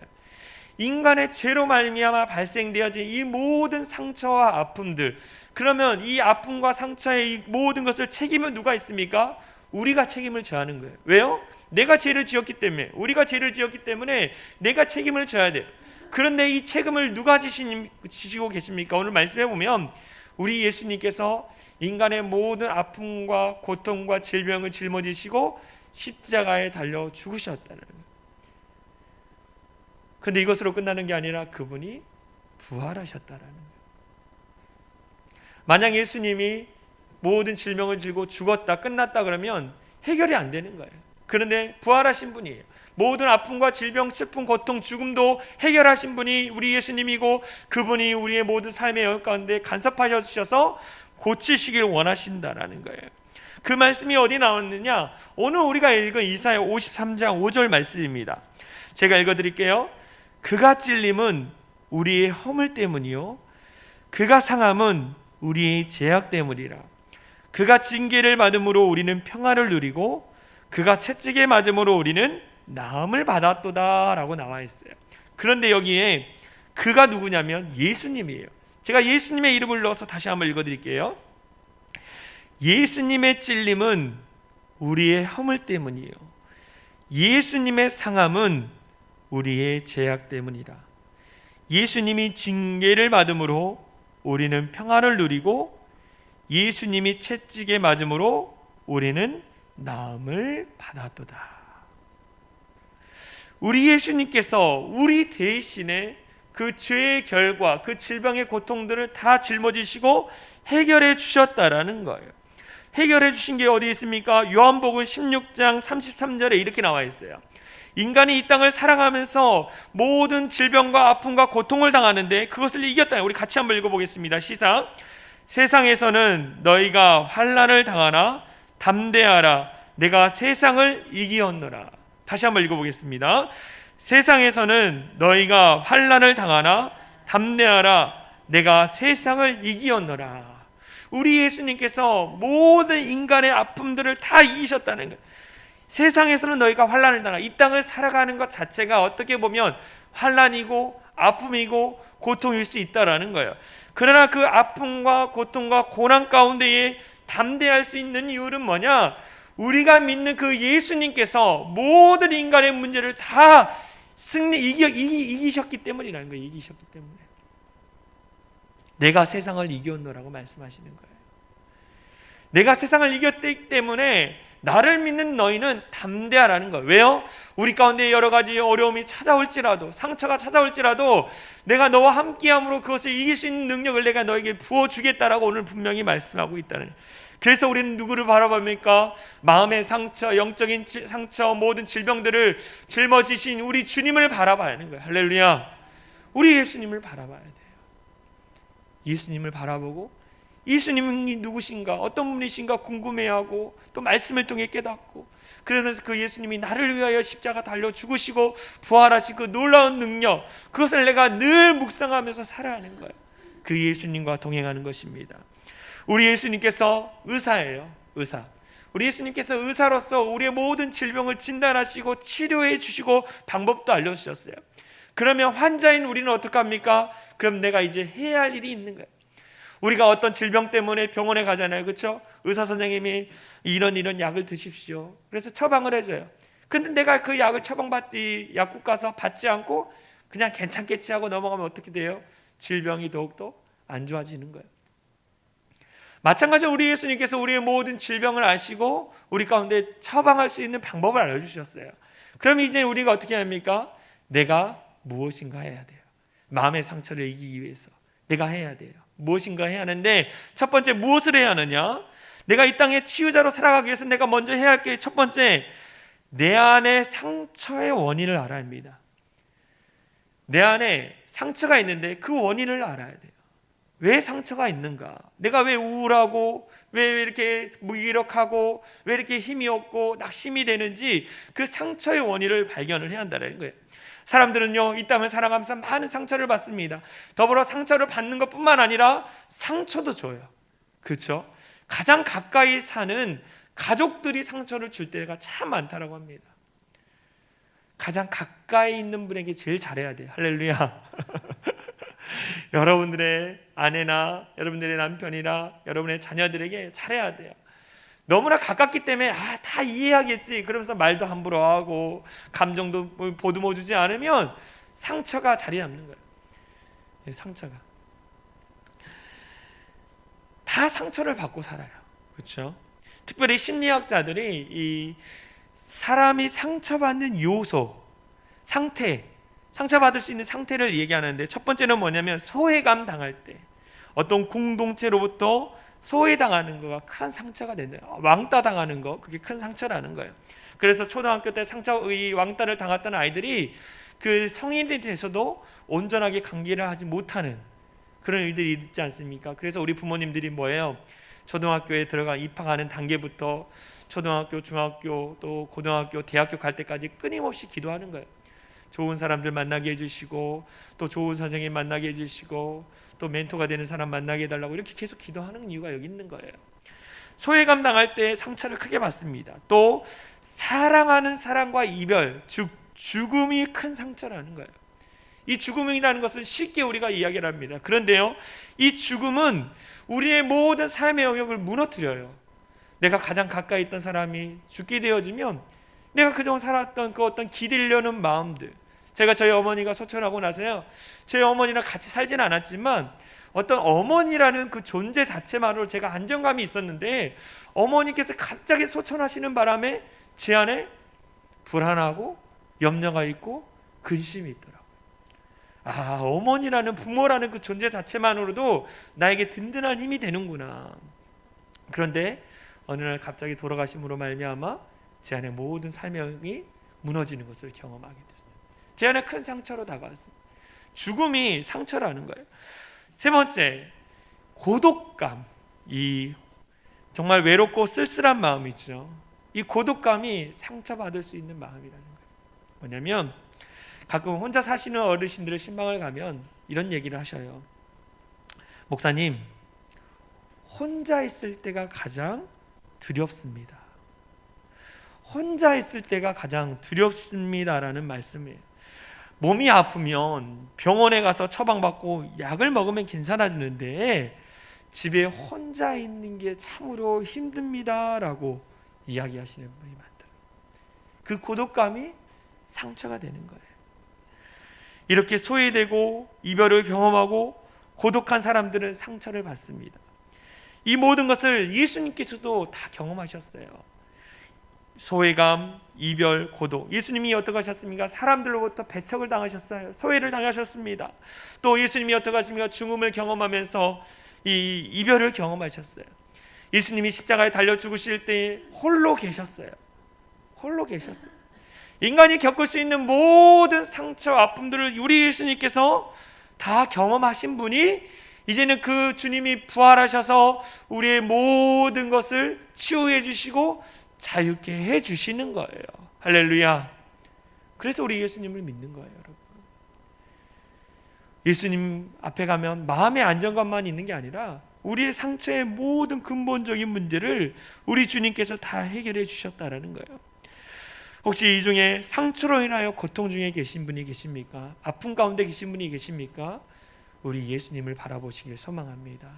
인간의 죄로 말미암아 발생되어진 이 모든 상처와 아픔들, 그러면 이 아픔과 상처의 이 모든 것을 책임은 누가 있습니까? 우리가 책임을 져야 하는 거예요. 왜요? 내가 죄를 지었기 때문에, 우리가 죄를 지었기 때문에 내가 책임을 져야 돼요. 그런데 이 책임을 누가 지시고 계십니까? 오늘 말씀해 보면 우리 예수님께서 인간의 모든 아픔과 고통과 질병을 짊어지시고 십자가에 달려 죽으셨다는 거예요. 그런데 이것으로 끝나는 게 아니라 그분이 부활하셨다라는 거예요. 만약 예수님이 모든 질병을 지고 죽었다, 끝났다 그러면 해결이 안 되는 거예요. 그런데 부활하신 분이에요. 모든 아픔과 질병, 슬픔, 고통, 죽음도 해결하신 분이 우리 예수님이고, 그분이 우리의 모든 삶의 영역 가운데 간섭하셔 주셔서 고치시길 원하신다라는 거예요. 그 말씀이 어디 나왔느냐? 오늘 우리가 읽은 이사야 53장 5절 말씀입니다. 제가 읽어드릴게요. 그가 찔림은 우리의 허물 때문이요, 그가 상함은 우리의 죄악 때문이라. 그가 징계를 받음으로 우리는 평화를 누리고 그가 채찍에 맞음으로 우리는 나음을 받았도다 라고 나와 있어요. 그런데 여기에 그가 누구냐면 예수님이에요. 제가 예수님의 이름을 넣어서 다시 한번 읽어드릴게요. 예수님의 찔림은 우리의 허물 때문이에요, 예수님의 상함은 우리의 죄악 때문이라. 예수님이 징계를 받음으로 우리는 평안을 누리고 예수님이 채찍에 맞음으로 우리는 나음을 받았도다. 우리 예수님께서 우리 대신에 그 죄의 결과, 그 질병의 고통들을 다 짊어지시고 해결해 주셨다라는 거예요. 해결해 주신 게 어디 있습니까? 요한복음 16장 33절에 이렇게 나와 있어요. 인간이 이 땅을 살아가면서 모든 질병과 아픔과 고통을 당하는데 그것을 이겼다. 우리 같이 한번 읽어보겠습니다. 시작. 세상에서는 너희가 환난을 당하나 담대하라. 내가 세상을 이기었노라. 다시 한번 읽어보겠습니다. 세상에서는 너희가 환난을 당하나 담대하라. 내가 세상을 이기었노라. 우리 예수님께서 모든 인간의 아픔들을 다 이기셨다는 거예요. 세상에서는 너희가 환난을 당하나. 이 땅을 살아가는 것 자체가 어떻게 보면 환난이고 아픔이고 고통일 수 있다라는 거예요. 그러나 그 아픔과 고통과 고난 가운데에 담대할 수 있는 이유는 뭐냐? 우리가 믿는 그 예수님께서 모든 인간의 문제를 다 이기셨기 때문이라는 거예요. 이기셨기 때문에. 내가 세상을 이겼노라고 말씀하시는 거예요. 내가 세상을 이겼기 때문에 나를 믿는 너희는 담대하라는 거예요. 왜요? 우리 가운데 여러 가지 어려움이 찾아올지라도, 상처가 찾아올지라도 내가 너와 함께함으로 그것을 이길 수 있는 능력을 내가 너에게 부어주겠다라고 오늘 분명히 말씀하고 있다는 거예요. 그래서 우리는 누구를 바라봅니까? 마음의 상처, 영적인 상처, 모든 질병들을 짊어지신 우리 주님을 바라봐야 하는 거예요. 할렐루야. 우리 예수님을 바라봐야 돼요. 예수님을 바라보고 예수님이 누구신가, 어떤 분이신가 궁금해하고 또 말씀을 통해 깨닫고, 그러면서 그 예수님이 나를 위하여 십자가 달려 죽으시고 부활하신 그 놀라운 능력, 그것을 내가 늘 묵상하면서 살아야 하는 거예요. 그 예수님과 동행하는 것입니다. 우리 예수님께서 의사예요. 의사. 우리 예수님께서 의사로서 우리의 모든 질병을 진단하시고 치료해 주시고 방법도 알려주셨어요. 그러면 환자인 우리는 어떡합니까? 그럼 내가 이제 해야 할 일이 있는 거예요. 우리가 어떤 질병 때문에 병원에 가잖아요. 그렇죠? 의사 선생님이 이런 약을 드십시오. 그래서 처방을 해줘요. 근데 내가 그 약을 처방받지, 약국 가서 받지 않고 그냥 괜찮겠지 하고 넘어가면 어떻게 돼요? 질병이 더욱더 안 좋아지는 거예요. 마찬가지로 우리 예수님께서 우리의 모든 질병을 아시고 우리 가운데 처방할 수 있는 방법을 알려주셨어요. 그럼 이제 우리가 어떻게 합니까? 내가 무엇인가 해야 돼요. 마음의 상처를 이기기 위해서 내가 해야 돼요. 무엇인가 해야 하는데, 첫 번째 무엇을 해야 하느냐? 내가 이 땅에 치유자로 살아가기 위해서 내가 먼저 해야 할 게, 첫 번째, 내 안에 상처의 원인을 알아야 합니다. 내 안에 상처가 있는데 그 원인을 알아야 돼요. 왜 상처가 있는가? 내가 왜 우울하고 왜 이렇게 무기력하고 왜 이렇게 힘이 없고 낙심이 되는지 그 상처의 원인을 발견을 해야 한다는 거예요. 사람들은요, 이 땅을 살아가면서 많은 상처를 받습니다. 더불어 상처를 받는 것뿐만 아니라 상처도 줘요. 그렇죠? 가장 가까이 사는 가족들이 상처를 줄 때가 참 많다라고 합니다. 가장 가까이 있는 분에게 제일 잘해야 돼요. 할렐루야. 여러분들의 아내나 여러분들의 남편이나 여러분의 자녀들에게 잘해야 돼요. 너무나 가깝기 때문에 다 이해하겠지 그러면서 말도 함부로 하고 감정도 보듬어 주지 않으면 상처가 자리 잡는 거예요. 상처가 다 상처를 받고 살아요. 그렇죠? 특별히 심리학자들이 이 사람이 상처받는 요소, 상태, 상처받을 수 있는 상태를 얘기하는데, 첫 번째는 뭐냐면 소외감 당할 때, 어떤 공동체로부터 소외당하는 거가 큰 상처가 된다. 왕따 당하는 거, 그게 큰 상처라는 거예요. 그래서 초등학교 때 이 왕따를 당했던 아이들이 그 성인이 돼서도 온전하게 관계를 하지 못하는 그런 일들이 있지 않습니까? 그래서 우리 부모님들이 뭐예요? 초등학교에 입학하는 단계부터 초등학교, 중학교, 또 고등학교, 대학교 갈 때까지 끊임없이 기도하는 거예요. 좋은 사람들 만나게 해주시고, 또 좋은 선생님 만나게 해주시고, 또 멘토가 되는 사람 만나게 해달라고 이렇게 계속 기도하는 이유가 여기 있는 거예요. 소외감 당할 때 상처를 크게 받습니다. 또 사랑하는 사람과 이별, 즉 죽음이 큰 상처라는 거예요. 이 죽음이라는 것은 쉽게 우리가 이야기를 합니다. 그런데요, 이 죽음은 우리의 모든 삶의 영역을 무너뜨려요. 내가 가장 가까이 있던 사람이 죽게 되어지면 내가 그동안 살았던 그 어떤 기대려는 마음들, 제가 저희 어머니가 소천하고 나서요, 저희 어머니랑 같이 살진 않았지만 어떤 어머니라는 그 존재 자체만으로 제가 안정감이 있었는데, 어머니께서 갑자기 소천하시는 바람에 제 안에 불안하고 염려가 있고 근심이 있더라고요. 아, 어머니라는, 부모라는 그 존재 자체만으로도 나에게 든든한 힘이 되는구나. 그런데 어느 날 갑자기 돌아가심으로 말미암아 제 안에 모든 삶이 무너지는 것을 경험하게 됐어요. 제 안에 큰 상처로 다가왔습니다. 죽음이 상처라는 거예요. 세 번째, 고독감. 이 정말 외롭고 쓸쓸한 마음이죠. 이 고독감이 상처받을 수 있는 마음이라는 거예요. 뭐냐면 가끔 혼자 사시는 어르신들의 신방을 가면 이런 얘기를 하셔요. 목사님, 혼자 있을 때가 가장 두렵습니다. 혼자 있을 때가 가장 두렵습니다라는 말씀이에요. 몸이 아프면 병원에 가서 처방받고 약을 먹으면 괜찮아지는데 집에 혼자 있는 게 참으로 힘듭니다라고 이야기하시는 분이 많더라고요. 그 고독감이 상처가 되는 거예요. 이렇게 소외되고 이별을 경험하고 고독한 사람들은 상처를 받습니다. 이 모든 것을 예수님께서도 다 경험하셨어요. 소외감, 이별, 고독. 예수님이 어떻게 하셨습니까? 사람들로부터 배척을 당하셨어요. 소외를 당하셨습니다. 또 예수님이 어떻게 하십니까? 죽음을 경험하면서 이 이별을 경험하셨어요. 예수님이 십자가에 달려 죽으실 때 홀로 계셨어요. 홀로 계셨어요. 인간이 겪을 수 있는 모든 상처, 아픔들을 우리 예수님께서 다 경험하신 분이 이제는 그 주님이 부활하셔서 우리의 모든 것을 치유해 주시고 자유케 해 주시는 거예요. 할렐루야. 그래서 우리 예수님을 믿는 거예요, 여러분. 예수님 앞에 가면 마음의 안정감만 있는 게 아니라 우리의 상처의 모든 근본적인 문제를 우리 주님께서 다 해결해 주셨다라는 거예요. 혹시 이 중에 상처로 인하여 고통 중에 계신 분이 계십니까? 아픔 가운데 계신 분이 계십니까? 우리 예수님을 바라보시길 소망합니다.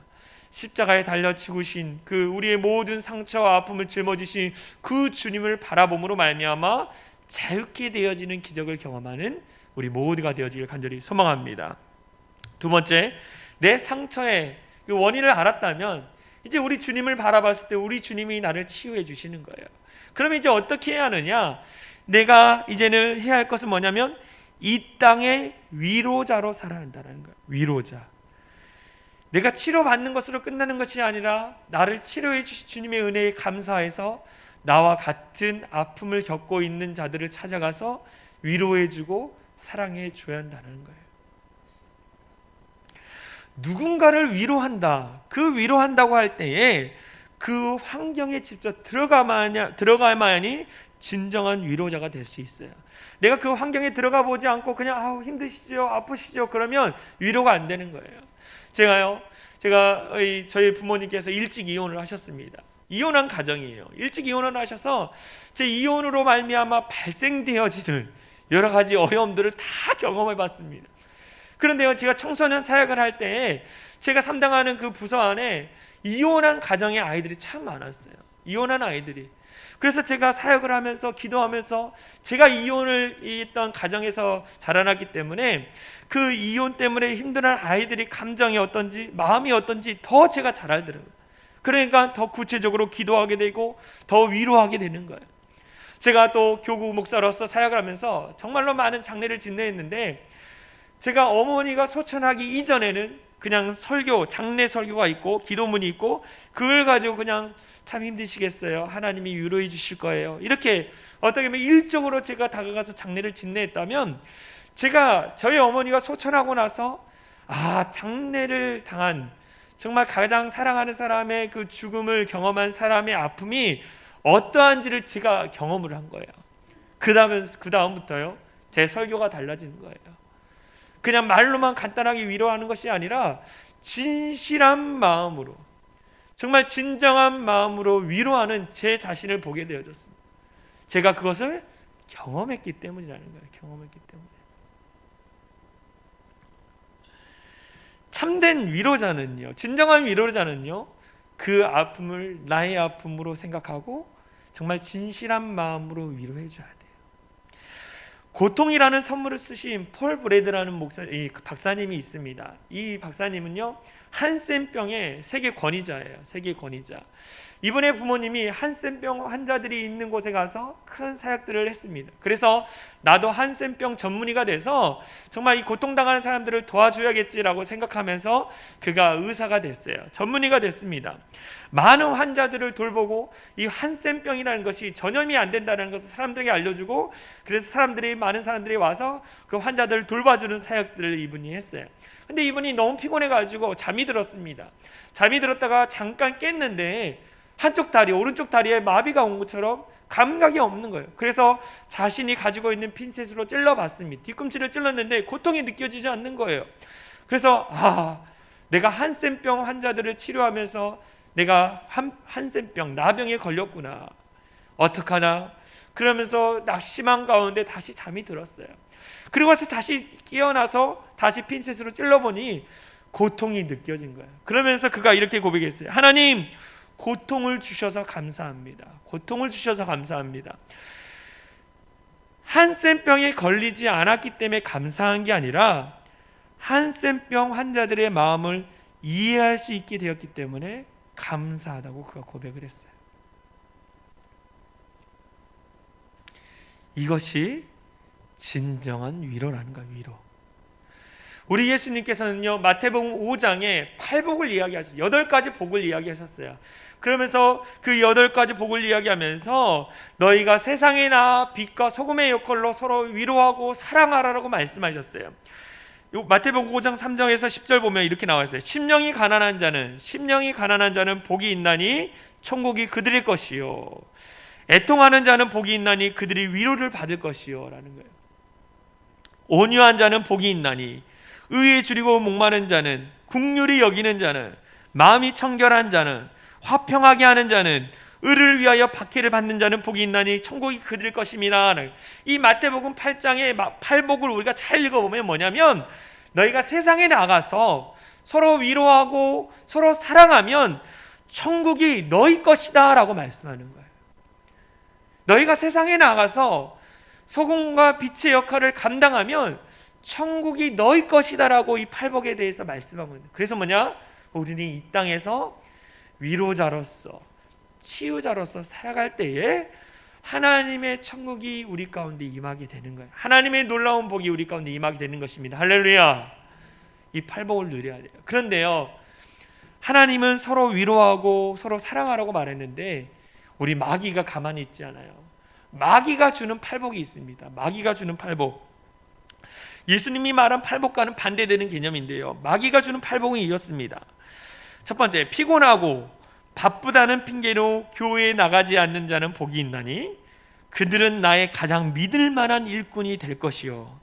십자가에 달려 죽으신 그 우리의 모든 상처와 아픔을 짊어지신 그 주님을 바라봄으로 말미암아 자유케 되어지는 기적을 경험하는 우리 모두가 되어지길 간절히 소망합니다. 두 번째, 내 상처의 그 원인을 알았다면 이제 우리 주님을 바라봤을 때 우리 주님이 나를 치유해 주시는 거예요. 그러면 이제 어떻게 해야 하느냐? 내가 이제는 해야 할 것은 뭐냐면 이 땅의 위로자로 살아야 한다는 거예요. 위로자. 내가 치료받는 것으로 끝나는 것이 아니라 나를 치료해 주신 주님의 은혜에 감사해서 나와 같은 아픔을 겪고 있는 자들을 찾아가서 위로해 주고 사랑해 줘야 한다는 거예요. 누군가를 위로한다. 그 위로한다고 할 때에 그 환경에 직접 들어가야만이 진정한 위로자가 될 수 있어요. 내가 그 환경에 들어가 보지 않고 그냥 힘드시죠, 아프시죠, 그러면 위로가 안 되는 거예요. 제가 저희 부모님께서 일찍 이혼을 하셨습니다. 이혼한 가정이에요. 일찍 이혼을 하셔서 제 이혼으로 말미암아 발생되어지는 여러 가지 어려움들을 다 경험해 봤습니다. 그런데요, 제가 청소년 사역을 할 때 제가 담당하는 그 부서 안에 이혼한 가정의 아이들이 참 많았어요. 이혼한 아이들이. 그래서 제가 사역을 하면서 기도하면서 제가 이혼을 했던 가정에서 자라났기 때문에 그 이혼 때문에 힘든 아이들이 감정이 어떤지 마음이 어떤지 더 제가 잘 알더라고요. 그러니까 더 구체적으로 기도하게 되고 더 위로하게 되는 거예요. 제가 또 교구 목사로서 사역을 하면서 정말로 많은 장례를 진행했는데 제가 어머니가 소천하기 이전에는 그냥 장례 설교가 있고 기도문이 있고 그걸 가지고 그냥 참 힘드시겠어요, 하나님이 위로해 주실 거예요, 이렇게 어떻게 보면 일적으로 제가 다가가서 장례를 진행했다면 제가 저희 어머니가 소천하고 나서 장례를 당한 정말 가장 사랑하는 사람의 그 죽음을 경험한 사람의 아픔이 어떠한지를 제가 경험을 한 거예요. 그 다음부터요 제 설교가 달라지는 거예요. 그냥 말로만 간단하게 위로하는 것이 아니라 진실한 마음으로, 정말 진정한 마음으로 위로하는 제 자신을 보게 되어졌습니다. 제가 그것을 경험했기 때문이라는 거예요. 경험했기 때문에. 참된 위로자는요, 진정한 위로자는요, 그 아픔을 나의 아픔으로 생각하고 정말 진실한 마음으로 위로해 줘야 돼요. 고통이라는 선물을 쓰신 폴 브레드라는 박사님이 있습니다. 이 박사님은요, 한센병의 세계 권위자예요. 세계 권위자. 이분의 부모님이 한센병 환자들이 있는 곳에 가서 큰 사역들을 했습니다. 그래서 나도 한센병 전문의가 돼서 정말 이 고통당하는 사람들을 도와줘야겠지라고 생각하면서 그가 의사가 됐어요. 전문의가 됐습니다. 많은 환자들을 돌보고 이 한센병이라는 것이 전염이 안 된다는 것을 사람들에게 알려주고, 그래서 많은 사람들이 와서 그 환자들을 돌봐주는 사역들을 이분이 했어요. 근데 이분이 너무 피곤해가지고 잠이 들었습니다. 잠이 들었다가 잠깐 깼는데 한쪽 다리, 오른쪽 다리에 마비가 온 것처럼 감각이 없는 거예요. 그래서 자신이 가지고 있는 핀셋으로 찔러봤습니다. 뒤꿈치를 찔렀는데 고통이 느껴지지 않는 거예요. 그래서 내가 한센병 환자들을 치료하면서 내가 한센병, 나병에 걸렸구나. 어떡하나? 그러면서 낙심한 가운데 다시 잠이 들었어요. 그리고 와서 다시 깨어나서 다시 핀셋으로 찔러보니 고통이 느껴진 거예요. 그러면서 그가 이렇게 고백했어요. 하나님, 고통을 주셔서 감사합니다. 고통을 주셔서 감사합니다. 한센병에 걸리지 않았기 때문에 감사한 게 아니라 한센병 환자들의 마음을 이해할 수 있게 되었기 때문에 감사하다고 그가 고백을 했어요. 이것이 진정한 위로라는 거예요. 위로. 우리 예수님께서는요, 마태복음 5장에 8복을 이야기하셨어요. 8가지 복을 이야기하셨어요. 그러면서 그 8가지 복을 이야기하면서 너희가 세상에 나아 빛과 소금의 역할로 서로 위로하고 사랑하라고 말씀하셨어요. 마태복음 5장 3절에서 10절 보면 이렇게 나와 있어요. 심령이 가난한 자는 복이 있나니 천국이 그들의 것이요, 애통하는 자는 복이 있나니 그들이 위로를 받을 것이요 라는 거예요. 온유한 자는 복이 있나니, 의에 줄이고 목마른 자는, 긍휼히 여기는 자는, 마음이 청결한 자는, 화평하게 하는 자는, 의를 위하여 박해를 받는 자는 복이 있나니 천국이 그들 것임이라. 이 마태복음 8장의 8복을 우리가 잘 읽어보면 뭐냐면, 너희가 세상에 나가서 서로 위로하고 서로 사랑하면 천국이 너희 것이다 라고 말씀하는 거예요. 너희가 세상에 나가서 소금과 빛의 역할을 감당하면 천국이 너희 것이다 라고 이 8복에 대해서 말씀하고 있는 거예요. 그래서 뭐냐? 우리는 이 땅에서 위로자로서, 치유자로서 살아갈 때에 하나님의 천국이 우리 가운데 임하게 되는 거예요. 하나님의 놀라운 복이 우리 가운데 임하게 되는 것입니다. 할렐루야. 이 8복을 누려야 돼요. 그런데요, 하나님은 서로 위로하고 서로 사랑하라고 말했는데 우리 마귀가 가만히 있지 않아요. 마귀가 주는 8복이 있습니다. 마귀가 주는 8복. 예수님이 말한 8복과는 반대되는 개념인데요, 마귀가 주는 8복은 이렇습니다. 첫 번째, 피곤하고 바쁘다는 핑계로 교회에 나가지 않는 자는 복이 있나니 그들은 나의 가장 믿을 만한 일꾼이 될 것이요.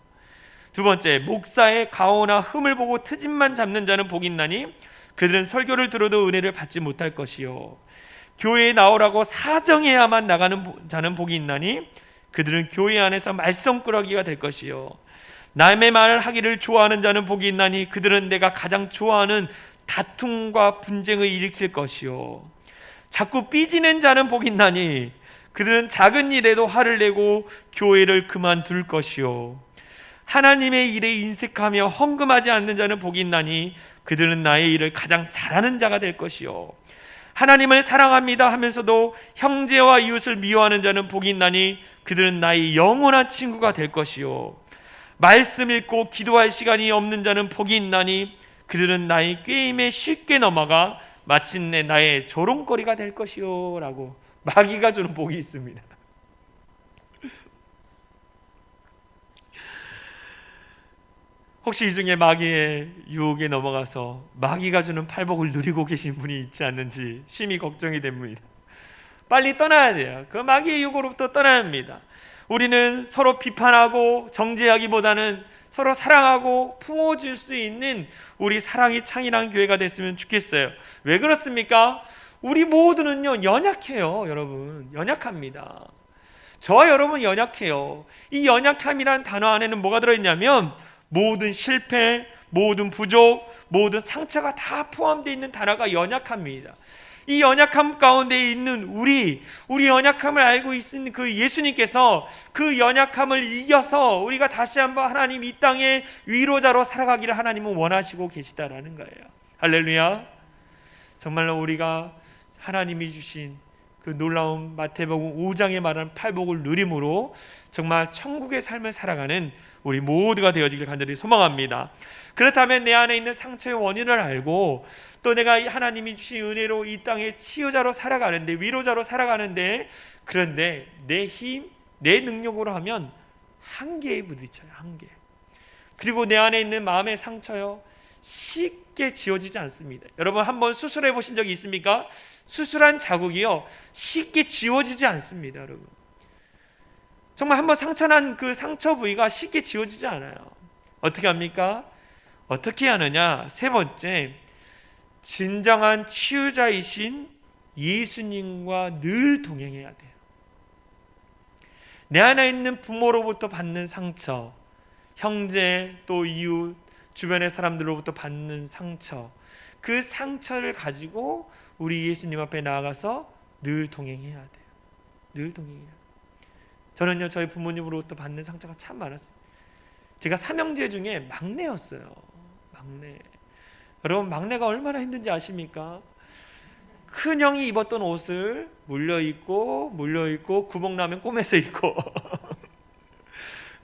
두 번째, 목사의 가오나 흠을 보고 트집만 잡는 자는 복이 있나니 그들은 설교를 들어도 은혜를 받지 못할 것이요. 교회에 나오라고 사정해야만 나가는 자는 복이 있나니 그들은 교회 안에서 말썽꾸러기가 될 것이요. 남의 말을 하기를 좋아하는 자는 복이 있나니 그들은 내가 가장 좋아하는 다툼과 분쟁을 일으킬 것이요. 자꾸 삐지는 자는 복이 있나니 그들은 작은 일에도 화를 내고 교회를 그만둘 것이요. 하나님의 일에 인색하며 헌금하지 않는 자는 복이 있나니 그들은 나의 일을 가장 잘하는 자가 될 것이요. 하나님을 사랑합니다 하면서도 형제와 이웃을 미워하는 자는 복이 있나니 그들은 나의 영원한 친구가 될 것이요. 말씀 읽고 기도할 시간이 없는 자는 복이 있나니 그들은 나의 꾀임에 쉽게 넘어가 마침내 나의 조롱거리가 될 것이요 라고 마귀가 주는 복이 있습니다. 혹시 이 중에 마귀의 유혹에 넘어가서 마귀가 주는 8복을 누리고 계신 분이 있지 않는지 심히 걱정이 됩니다. 빨리 떠나야 돼요. 그 마귀의 유혹으로부터 떠나야 합니다. 우리는 서로 비판하고 정죄하기보다는 서로 사랑하고 품어줄 수 있는 우리 사랑이 창일한 교회가 됐으면 좋겠어요. 왜 그렇습니까? 우리 모두는요 연약해요. 여러분 연약합니다. 저와 여러분 연약해요. 이 연약함이라는 단어 안에는 뭐가 들어있냐면 모든 실패, 모든 부족, 모든 상처가 다 포함되어 있는 단어가 연약합니다. 이 연약함 가운데 있는 우리 연약함을 알고 있는 그 예수님께서 그 연약함을 이겨서 우리가 다시 한번 하나님 이 땅의 위로자로 살아가기를 하나님은 원하시고 계시다라는 거예요. 할렐루야. 정말로 우리가 하나님이 주신 그 놀라운 마태복음 5장에 말하는 팔복을 누림으로 정말 천국의 삶을 살아가는 우리 모두가 되어지길 간절히 소망합니다. 그렇다면 내 안에 있는 상처의 원인을 알고 또 내가 하나님이 주신 은혜로 이 땅의 치유자로 살아가는데, 위로자로 살아가는데, 그런데 내 힘, 내 능력으로 하면 한계에 부딪혀요. 한계. 그리고 내 안에 있는 마음의 상처요, 쉽게 지워지지 않습니다. 여러분 한번 수술해 보신 적이 있습니까? 수술한 자국이요 쉽게 지워지지 않습니다. 여러분 정말 한번 상처난 그 상처 부위가 쉽게 지워지지 않아요. 어떻게 합니까? 어떻게 하느냐? 세 번째, 진정한 치유자이신 예수님과 늘 동행해야 돼요. 내 안에 있는 부모로부터 받는 상처, 형제 또 이웃 주변의 사람들로부터 받는 상처, 그 상처를 가지고 우리 예수님 앞에 나아가서 늘 동행해야 돼요. 늘 동행해야 돼요. 저는요 저희 부모님으로부터 받는 상처가 참 많았습니다. 제가 삼형제 중에 막내였어요. 막내. 여러분 막내가 얼마나 힘든지 아십니까? 큰형이 입었던 옷을 물려입고 구멍 나면 꼬매서 입고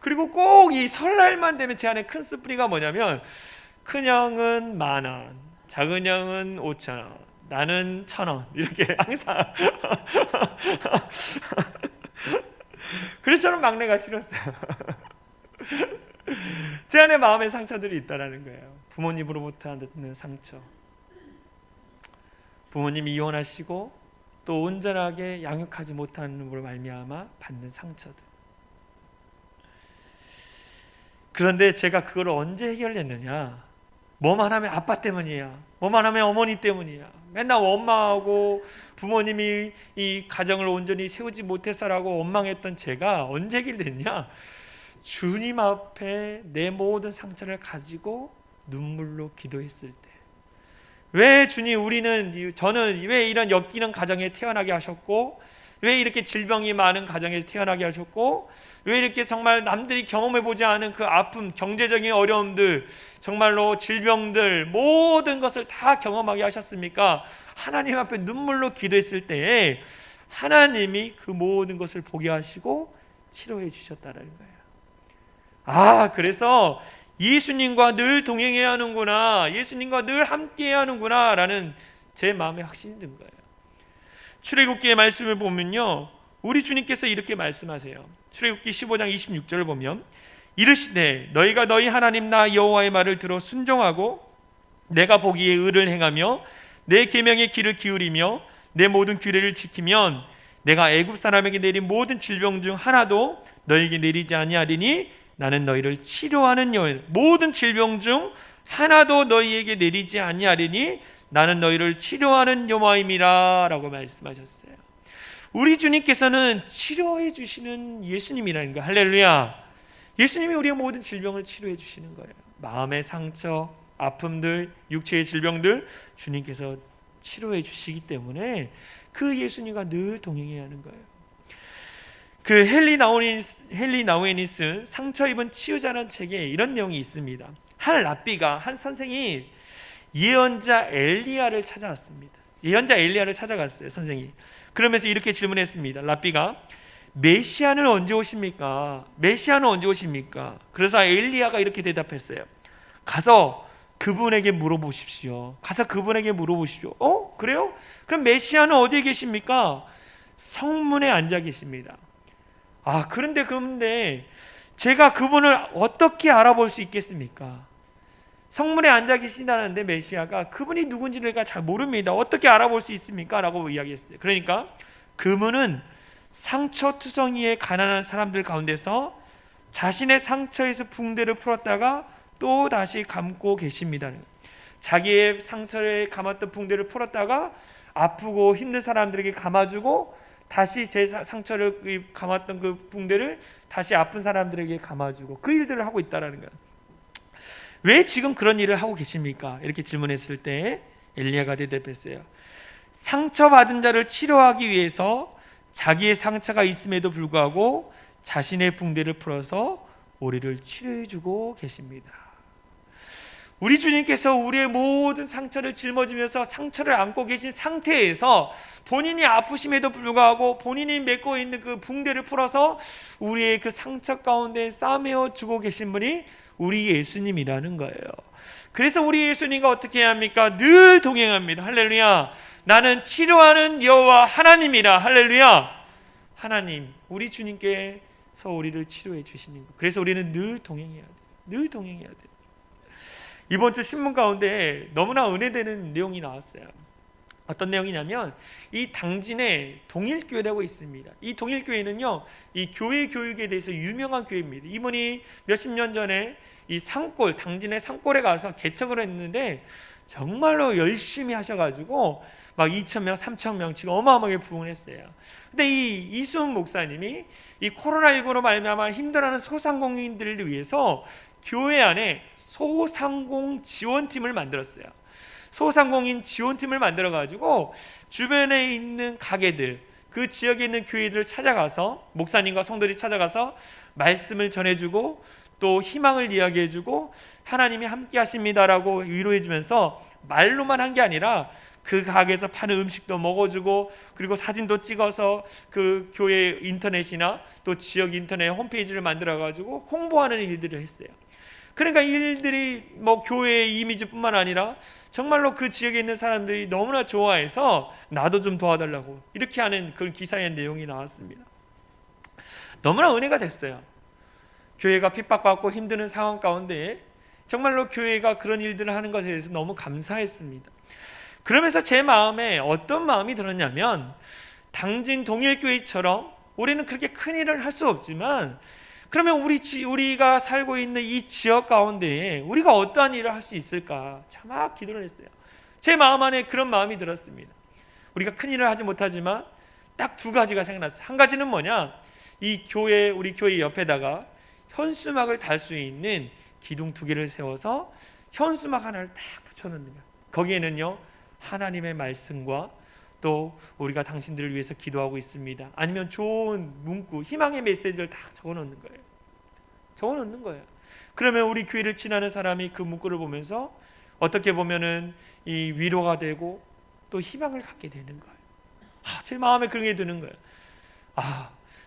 그리고 꼭 이 설날만 되면 제 안에 큰 스프리가 뭐냐면 큰형은 10,000원, 작은형은 5,000원, 나는 1,000원 이렇게 항상 그래서 저는 막내가 싫었어요. 제 안에 마음의 상처들이 있다라는 거예요. 부모님으로부터 받는 상처, 부모님이 이혼하시고 또 온전하게 양육하지 못하는 으로 말미암아 받는 상처들. 그런데 제가 그걸 언제 해결했느냐? 뭐만 하면 아빠 때문이야, 뭐만 하면 어머니 때문이야, 맨날 엄마하고 부모님이 이 가정을 온전히 세우지 못해서라고 원망했던 제가 언제 해결됐냐? 주님 앞에 내 모든 상처를 가지고 눈물로 기도했을 때, 왜 주님 저는 왜 이런 엮이는 가정에 태어나게 하셨고, 왜 이렇게 질병이 많은 가정에 태어나게 하셨고, 왜 이렇게 정말 남들이 경험해보지 않은 그 아픔, 경제적인 어려움들, 정말로 질병들, 모든 것을 다 경험하게 하셨습니까? 하나님 앞에 눈물로 기도했을 때에 하나님이 그 모든 것을 보게 하시고 치료해 주셨다는 거예요. 그래서 예수님과 늘 동행해야 하는구나, 예수님과 늘 함께해야 하는구나 라는 제 마음에 확신이 든 거예요. 출애굽기의 말씀을 보면요, 우리 주님께서 이렇게 말씀하세요. 출애굽기 15장 26절을 보면 이르시되 너희가 너희 하나님 나 여호와의 말을 들어 순종하고 내가 보기에 의를 행하며 내 계명의 귀를 기울이며 내 모든 규례를 지키면 내가 애굽 사람에게 내린 모든 질병 중 하나도 너희에게 내리지 아니하리니 나는 너희를 치료하는 여호와, 모든 질병 중 하나도 너희에게 내리지 아니하리니 나는 너희를 치료하는 여호와임이라 라고 말씀하셨어요. 우리 주님께서는 치료해 주시는 예수님이라는 거예요. 할렐루야. 예수님이 우리의 모든 질병을 치료해 주시는 거예요. 마음의 상처, 아픔들, 육체의 질병들 주님께서 치료해 주시기 때문에 그 예수님과 늘 동행해야 하는 거예요. 그 헨리 나우에니스 상처 입은 치유자라는 책에 이런 내용이 있습니다. 한 선생이 예언자 엘리야를 찾아왔습니다. 예언자 엘리야를 찾아갔어요, 선생이. 그러면서 이렇게 질문했습니다. 랍비가 메시아는 언제 오십니까? 메시아는 언제 오십니까? 그래서 엘리야가 이렇게 대답했어요. 가서 그분에게 물어보십시오. 그래요? 그럼 메시아는 어디에 계십니까? 성문에 앉아 계십니다. 그런데 제가 그분을 어떻게 알아볼 수 있겠습니까? 성문에 앉아 계신다는데 메시아가 그분이 누군지를 잘 모릅니다. 어떻게 알아볼 수 있습니까? 라고 이야기했어요. 그러니까 그분은 상처투성이의 가난한 사람들 가운데서 자신의 상처에서 붕대를 풀었다가 또 다시 감고 계십니다. 자기의 상처에 감았던 붕대를 풀었다가 아프고 힘든 사람들에게 감아주고 다시 제 상처를 감았던 그 붕대를 다시 아픈 사람들에게 감아주고 그 일들을 하고 있다는 거예요. 왜 지금 그런 일을 하고 계십니까? 이렇게 질문했을 때 엘리야가 대답했어요. 상처받은 자를 치료하기 위해서 자기의 상처가 있음에도 불구하고 자신의 붕대를 풀어서 우리를 치료해주고 계십니다. 우리 주님께서 우리의 모든 상처를 짊어지면서 상처를 안고 계신 상태에서 본인이 아프심에도 불구하고 본인이 메고 있는 그 붕대를 풀어서 우리의 그 상처 가운데 싸매어 주고 계신 분이 우리 예수님이라는 거예요. 그래서 우리 예수님과 어떻게 해야 합니까? 늘 동행합니다. 할렐루야. 나는 치료하는 여호와 하나님이라. 할렐루야. 하나님, 우리 주님께서 우리를 치료해 주시는 것. 그래서 우리는 늘 동행해야 돼요. 늘 동행해야 돼요. 이번 주 신문 가운데 너무나 은혜되는 내용이 나왔어요. 어떤 내용이냐면 이 당진에 동일교회라고 있습니다. 이 동일교회는요, 이 교회 교육에 대해서 유명한 교회입니다. 이분이 몇십 년 전에 이 산골, 당진의 산골에 가서 개척을 했는데 정말로 열심히 하셔가지고 막 2,000명, 3,000명 지금 어마어마하게 부흥했어요. 근데 이 이수훈 목사님이 이 코로나19로 말미암아 힘들어하는 소상공인들을 위해서 교회 안에 소상공 지원팀을 만들었어요. 소상공인 지원팀을 만들어가지고 주변에 있는 가게들, 그 지역에 있는 교회들을 찾아가서 목사님과 성도들이 찾아가서 말씀을 전해주고 또 희망을 이야기해주고 하나님이 함께 하십니다라고 위로해주면서 말로만 한 게 아니라 그 가게에서 파는 음식도 먹어주고 그리고 사진도 찍어서 그 교회 인터넷이나 또 지역 인터넷 홈페이지를 만들어가지고 홍보하는 일들을 했어요. 그러니까 이 일들이 뭐 교회의 이미지뿐만 아니라 정말로 그 지역에 있는 사람들이 너무나 좋아해서 나도 좀 도와달라고 이렇게 하는 그런 기사의 내용이 나왔습니다. 너무나 은혜가 됐어요. 교회가 핍박받고 힘드는 상황 가운데 정말로 교회가 그런 일들을 하는 것에 대해서 너무 감사했습니다. 그러면서 제 마음에 어떤 마음이 들었냐면 당진 동일교회처럼 우리는 그렇게 큰 일을 할 수 없지만 그러면 우리가 살고 있는 이 지역 가운데에 우리가 어떠한 일을 할 수 있을까 참 기도를 했어요. 제 마음 안에 그런 마음이 들었습니다. 우리가 큰 일을 하지 못하지만 딱 두 가지가 생각났어요. 한 가지는 뭐냐, 우리 교회 옆에다가 현수막을 달 수 있는 기둥 2개를 세워서 현수막 하나를 딱 붙여놓는 거예요. 거기에는요 하나님의 말씀과 또 우리가 당신들을 위해서 기도하고 있습니다, 아니면 좋은 문구, 희망의 메시지를 다 적어놓는 거예요. 적어놓는 거예요. 그러면 우리 교회를 지나는 사람이 그 문구를 보면서 어떻게 보면은 이 위로가 되고 또 희망을 갖게 되는 거예요. 제 마음에 그런 게 드는 거예요.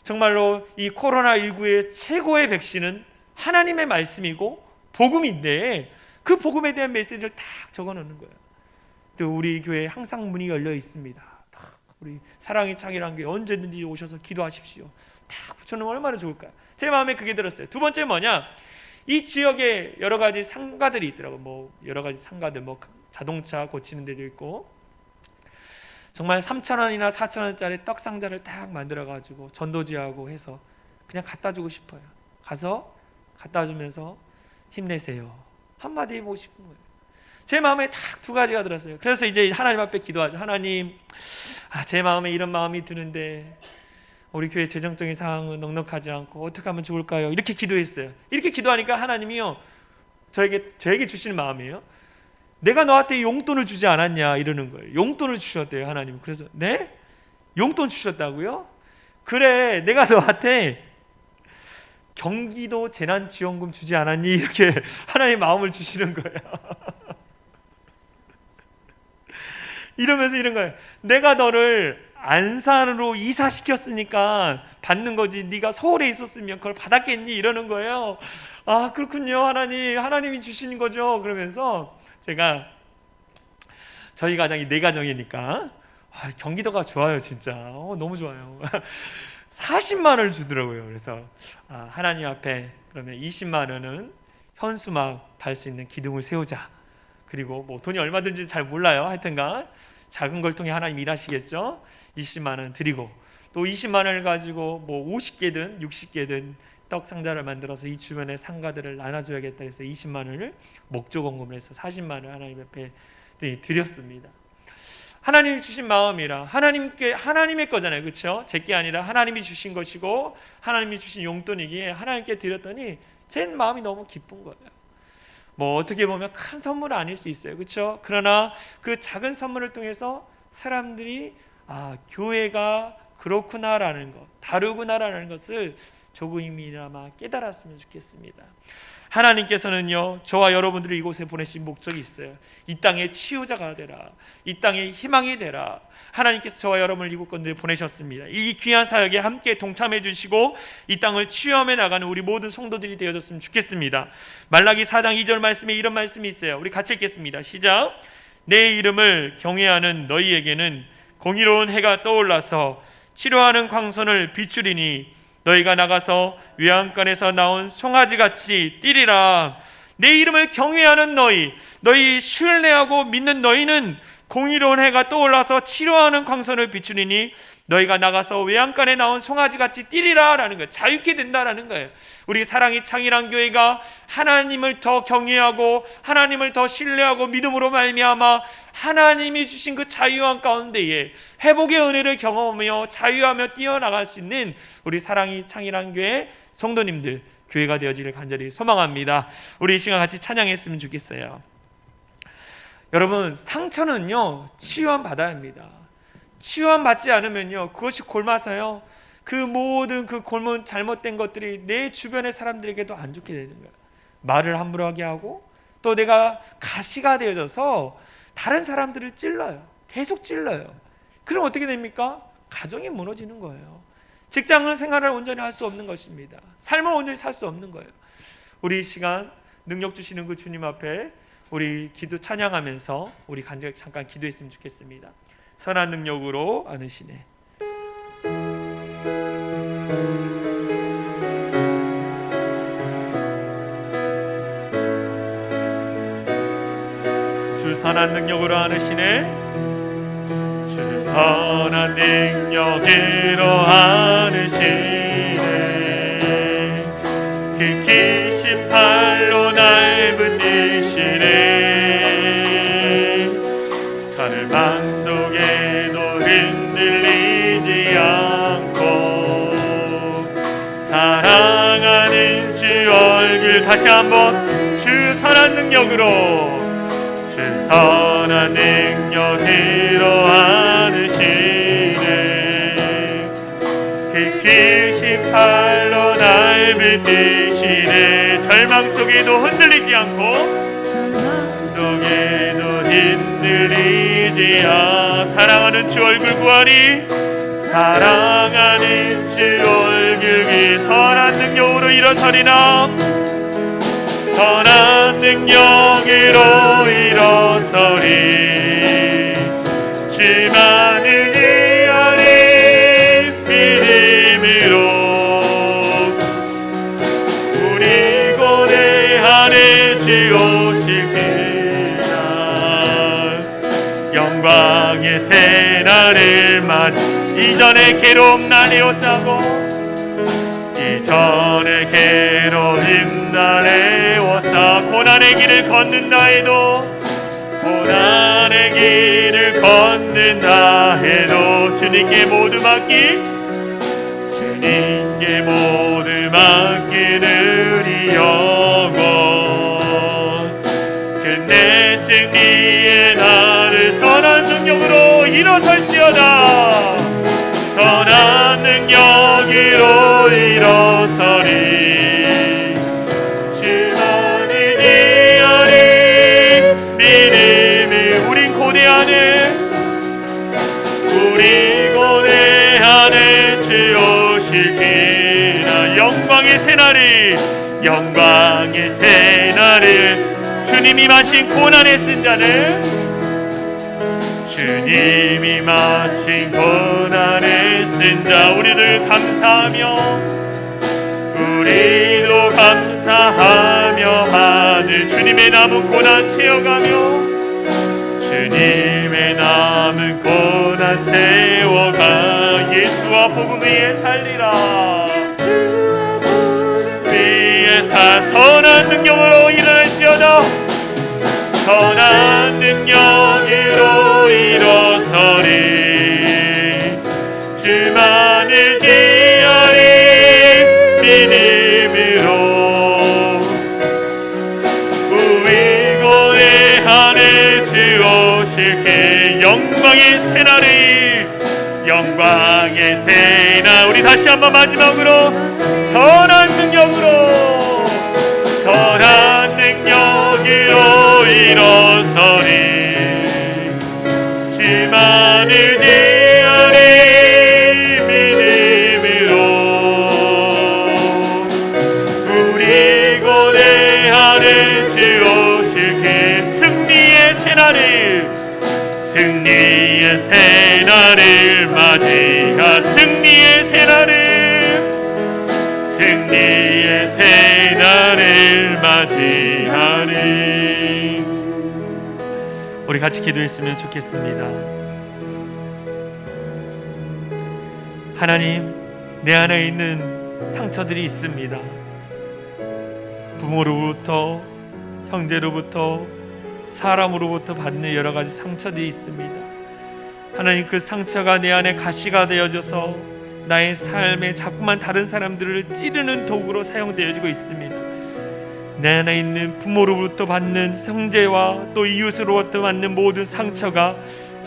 정말로 이 코로나19의 최고의 백신은 하나님의 말씀이고 복음인데 그 복음에 대한 메시지를 딱 적어놓는 거예요. 또 우리 교회에 항상 문이 열려 있습니다. 우리 사랑의 창이라는 게 언제든지 오셔서 기도하십시오. 딱 붙여놓으면 얼마나 좋을까요? 제 마음에 그게 들었어요. 두 번째 뭐냐, 이 지역에 여러 가지 상가들이 있더라고요. 뭐 여러 가지 상가들, 뭐 자동차 고치는 데도 있고 정말 3,000원이나 4,000원짜리 떡 상자를 딱 만들어가지고 전도지하고 해서 그냥 갖다 주고 싶어요. 가서 갖다 주면서 힘내세요 한마디 해보고 싶은 거예요. 제 마음에 딱 두 가지가 들었어요. 그래서 이제 하나님 앞에 기도하죠. 하나님, 제 마음에 이런 마음이 드는데 우리 교회 재정적인 상황은 넉넉하지 않고 어떻게 하면 좋을까요? 이렇게 기도했어요. 이렇게 기도하니까 하나님이요 저에게 주시는 마음이에요. 내가 너한테 용돈을 주지 않았냐 이러는 거예요. 용돈을 주셨대요 하나님. 그래서 네? 용돈 주셨다고요? 그래, 내가 너한테 경기도 재난지원금 주지 않았니? 이렇게 하나님 마음을 주시는 거예요. 이러면서 이런 거예요. 내가 너를 안산으로 이사시켰으니까 받는 거지, 네가 서울에 있었으면 그걸 받았겠니? 이러는 거예요. 그렇군요 하나님이 주시는 거죠. 그러면서 제가 저희 가정이 4가정이니까 경기도가 좋아요 진짜. 너무 좋아요. 40만 원을 주더라고요. 그래서 하나님 앞에 그러면 20만 원은 현수막 달 수 있는 기둥을 세우자. 그리고 뭐 돈이 얼마든지 잘 몰라요. 하여튼간 작은 걸 통해 하나님 일하시겠죠. 20만 원 드리고 또 20만 원을 가지고 뭐 50개든 60개든 떡 상자를 만들어서 이 주변의 상가들을 나눠줘야겠다 해서 20만 원을 목조공금을 해서 40만 원 하나님 앞에 드렸습니다. 하나님이 주신 마음이라 하나님의 거잖아요, 그렇죠? 제게 아니라 하나님이 주신 것이고 하나님이 주신 용돈이기에 하나님께 드렸더니 제 마음이 너무 기쁜 거예요. 뭐 어떻게 보면 큰 선물은 아닐 수 있어요, 그렇죠? 그러나 그 작은 선물을 통해서 사람들이 교회가 그렇구나라는 것, 다르구나라는 것을 조금이나마 깨달았으면 좋겠습니다. 하나님께서는요, 저와 여러분들을 이곳에 보내신 목적이 있어요. 이 땅의 치유자가 되라, 이 땅의 희망이 되라. 하나님께서 저와 여러분을 이곳 건데 보내셨습니다. 이 귀한 사역에 함께 동참해 주시고 이 땅을 치유하며 나가는 우리 모든 성도들이 되어졌으면 좋겠습니다. 말라기 4장 2절 말씀에 이런 말씀이 있어요. 우리 같이 읽겠습니다. 시작. 내 이름을 경외하는 너희에게는 공의로운 해가 떠올라서 치료하는 광선을 비추리니 너희가 나가서 외양간에서 나온 송아지같이 뛰리라. 내 이름을 경외하는 너희 신뢰하고 믿는 너희는 공의로운 해가 떠올라서 치료하는 광선을 비추리니 너희가 나가서 외양간에 나온 송아지같이 뛰리라 라는 거예요. 자유케 된다라는 거예요. 우리 사랑의 창일한 교회가 하나님을 더 경외하고 하나님을 더 신뢰하고 믿음으로 말미암아 하나님이 주신 그 자유함 가운데에 회복의 은혜를 경험하며 자유하며 뛰어나갈 수 있는 우리 사랑의 창일한 교회 성도님들 교회가 되어지길 간절히 소망합니다. 우리 이 시간 같이 찬양했으면 좋겠어요. 여러분, 상처는요 치유함 받아야 합니다. 치유함 받지 않으면요 그것이 골마서요 그 모든 그 골문 잘못된 것들이 내 주변의 사람들에게도 안 좋게 되는 거예요. 말을 함부로 하게 하고 또 내가 가시가 되어져서 다른 사람들을 찔러요. 계속 찔러요. 그럼 어떻게 됩니까? 가정이 무너지는 거예요. 직장 생활을 온전히 할 수 없는 것입니다. 삶을 온전히 살 수 없는 거예요. 우리 이 시간 능력 주시는 그 주님 앞에 우리 기도 찬양하면서 우리 간절히 잠깐 기도했으면 좋겠습니다. 선한 능력으로 안으시네. 주 선한 능력으로 안으시네. 주 선한 능력으로 안으시네. 그 기신 팔로 날 붙드시네. 저를 맘속에도 흔들리지 않고 사랑하는 주 얼굴 다시 한번 주 선한 능력으로 주 선한 능력으로 안으시네. 그 크신 팔로 날 붙드시네. 절망 속에도 흔들리지 않고 속에도 흔들리지 않아 사랑하는 주 얼굴 구하리. 사랑하는 주 얼굴이 선한 능력으로 일어서리나. 선한 능력으로 일어서리. 주만을 위하리. 믿음으로 우리 고대하는 주 오시리라. 영광의 새날을 맞이 이전의 괴로움 날 에워싸고 이전의 괴로움 날 에워싸 고난의 길을 걷는다 해도 고난의 길을 걷는다 해도 주님께 모두 맡기 주님께 모두 맡기는 이 영혼 끝내 승리의 날을 선한 능력으로 일어설지어다. 선한 능력으로 일어서리. 주만을 위하리. 믿음이 우린 고대하는 주 오시기나. 영광의 새날을 영광의 새날을 주님이 마신 고난의 쓴 잔을 주님이 마신 고난의 쓴 자 우리를 감사하며 우리도 감사하며 받을 주님의 남은 고난 채워가며 주님의 남은 고난 채워가 예수와 복음 위에 살리라. 위에 사 선한 능력으로 일어날지어다. 선한 능력으로 일어서리. 주만을 기하리. 믿음으로 우리 고대하는 주 오실게. 영광 영광의 새날을, 영광의 새날. 우리 다시 한번 마지막으로 선한 능력으로, 선한 능력으로 일어서리. 주만을 대하리 믿음으로. 우리 고대하는 주 오실 그 승리의 새날을, 승리의 새날을 맞이하. 승리의 새날을, 승리의 새날을 맞이하리. 우리 같이 기도했으면 좋겠습니다. 하나님, 내 안에 있는 상처들이 있습니다. 부모로부터, 형제로부터, 사람으로부터 받는 여러 가지 상처들이 있습니다. 하나님, 그 상처가 내 안에 가시가 되어져서 나의 삶에 자꾸만 다른 사람들을 찌르는 도구로 사용되어지고 있습니다. 내 안에 있는 부모로부터 받는 형제와 또 이웃으로부터 받는 모든 상처가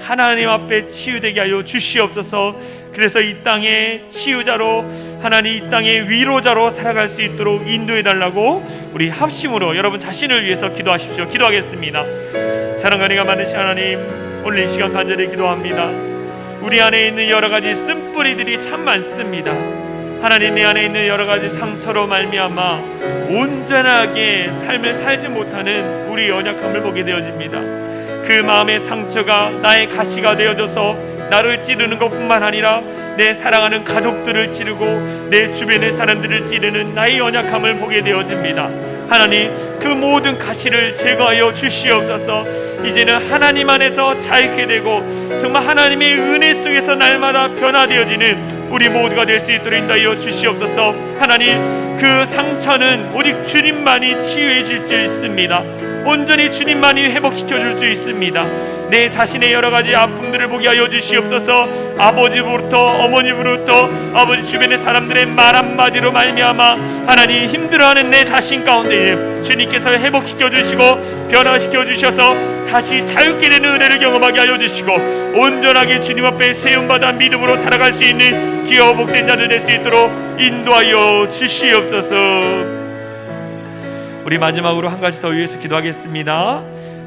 하나님 앞에 치유되게 하여 주시옵소서. 그래서 이 땅의 치유자로, 하나님 이 땅의 위로자로 살아갈 수 있도록 인도해 달라고 우리 합심으로 여러분 자신을 위해서 기도하십시오. 기도하겠습니다. 사랑과 은혜가 많으신 하나님, 오늘 이 시간 간절히 기도합니다. 우리 안에 있는 여러 가지 쓴뿌리들이 참 많습니다. 하나님, 내 안에 있는 여러 가지 상처로 말미암아 온전하게 삶을 살지 못하는 우리 연약함을 보게 되어집니다. 그 마음의 상처가 나의 가시가 되어져서 나를 찌르는 것뿐만 아니라 내 사랑하는 가족들을 찌르고 내 주변의 사람들을 찌르는 나의 연약함을 보게 되어집니다. 하나님, 그 모든 가시를 제거하여 주시옵소서. 이제는 하나님 안에서 자유케 되고 정말 하나님의 은혜 속에서 날마다 변화되어지는 우리 모두가 될 수 있도록 인도하여 주시옵소서. 하나님, 그 상처는 오직 주님만이 치유해 줄 수 있습니다. 온전히 주님만이 회복시켜 줄 수 있습니다. 내 자신의 여러 가지 아픔들을 보게 하여 주시옵소서. 아버지부터 어머니부터 아버지 주변의 사람들의 말 한마디로 말미암아 하나님 힘들어하는 내 자신 가운데 주님께서 회복시켜 주시고 변화시켜 주셔서 다시 자유케 되는 은혜를 경험하게 하여 주시고 온전하게 주님 앞에 세움받아 믿음으로 살아갈 수 있는 귀하고 복된 자들 될 수 있도록 인도하여 주시옵소서. 우리 마지막으로 한 가지 더 위해서 기도하겠습니다.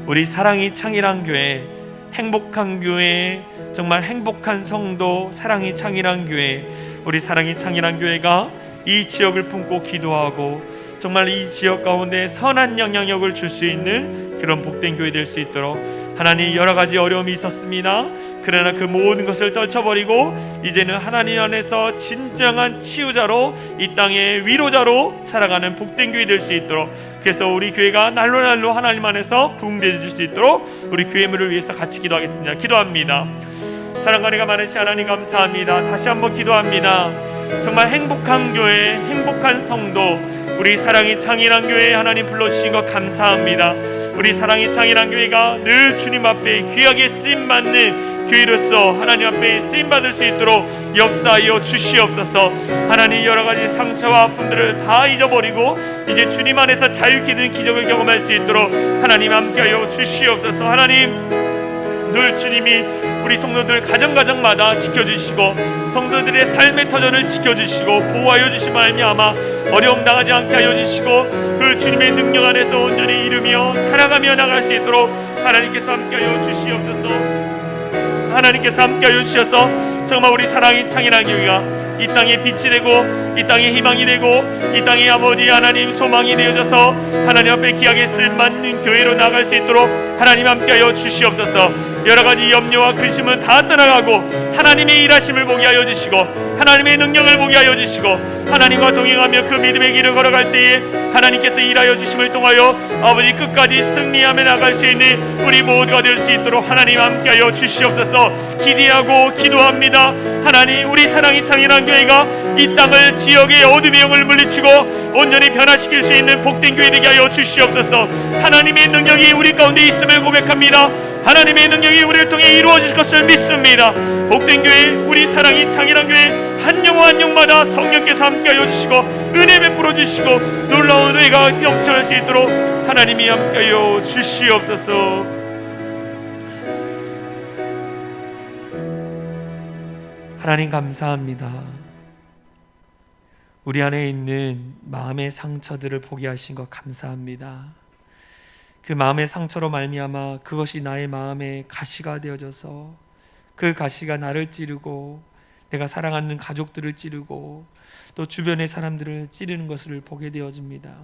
우리 사랑이 창일한 교회, 행복한 교회, 정말 행복한 성도, 사랑이 창일한 교회, 우리 사랑이 창일한 교회가 이 지역을 품고 기도하고 정말 이 지역 가운데 선한 영향력을 줄 수 있는 그런 복된 교회 될 수 있도록 하나님, 여러 가지 어려움이 있었습니다. 그러나 그 모든 것을 떨쳐버리고 이제는 하나님 안에서 진정한 치유자로 이 땅의 위로자로 살아가는 복된 교회 될 수 있도록, 그래서 우리 교회가 날로 하나님 안에서 부흥되어질 수 있도록 우리 교회물을 위해서 같이 기도하겠습니다. 기도합니다. 사랑과 은혜가 많으신 하나님 감사합니다. 다시 한번 기도합니다. 정말 행복한 교회, 행복한 성도, 우리 사랑이 창일한 교회에 하나님 불러주신 것 감사합니다. 우리 사랑이 창일한 교회가 늘 주님 앞에 귀하게 쓰임받는 교회로서 하나님 앞에 쓰임받을 수 있도록 역사하여 주시옵소서. 하나님, 여러가지 상처와 아픔들을 다 잊어버리고 이제 주님 안에서 자유케 되는 기적을 경험할 수 있도록 하나님 함께하여 주시옵소서. 하나님, 늘 주님이 우리 성도들 가정마다 지켜주시고 성도들의 삶의 터전을 지켜주시고 보호하여 주시며 말미암아 어려움 당하지 않게 하여 주시고 그 주님의 능력 안에서 온전히 이루며 살아가며 나갈 수 있도록 하나님께서 함께하여 주시옵소서. 하나님께서 함께하여 주셔서 정말 우리 사랑이 창일한 교회가 이 땅에 빛이 되고 이 땅에 희망이 되고 이 땅에 아버지 하나님 소망이 되어져서 하나님 앞에 귀하게 쓸만한 교회로 나갈 수 있도록 하나님 함께하여 주시옵소서. 여러가지 염려와 근심은 다 떠나가고 하나님의 일하심을 보게 하여 주시고 하나님의 능력을 보게 하여 주시고 하나님과 동행하며 그 믿음의 길을 걸어갈 때에 하나님께서 일하여 주심을 통하여 아버지 끝까지 승리하며 나갈 수 있는 우리 모두가 될 수 있도록 하나님 함께하여 주시옵소서. 기대하고 기도합니다. 하나님, 우리 사랑이 창일한 교회가 이 땅을 지역의 어둠의 영을 물리치고 온전히 변화시킬 수 있는 복된 교회 되게 하여 주시옵소서. 하나님의 능력이 우리 가운데 있음을 고백합니다. 하나님의 능력이 우리를 통해 이루어질 것을 믿습니다. 복된 교회, 우리 사랑이 창일한 교회 한 영혼 한 영마다 성령께서 함께하여 주시고 은혜 베풀어 주시고 놀라운 은혜가 넘쳐날 수 있도록 하나님이 함께하여 주시옵소서. 하나님 감사합니다. 우리 안에 있는 마음의 상처들을 보게 하신 것 감사합니다. 그 마음의 상처로 말미암아 그것이 나의 마음의 가시가 되어져서 그 가시가 나를 찌르고 내가 사랑하는 가족들을 찌르고 또 주변의 사람들을 찌르는 것을 보게 되어집니다.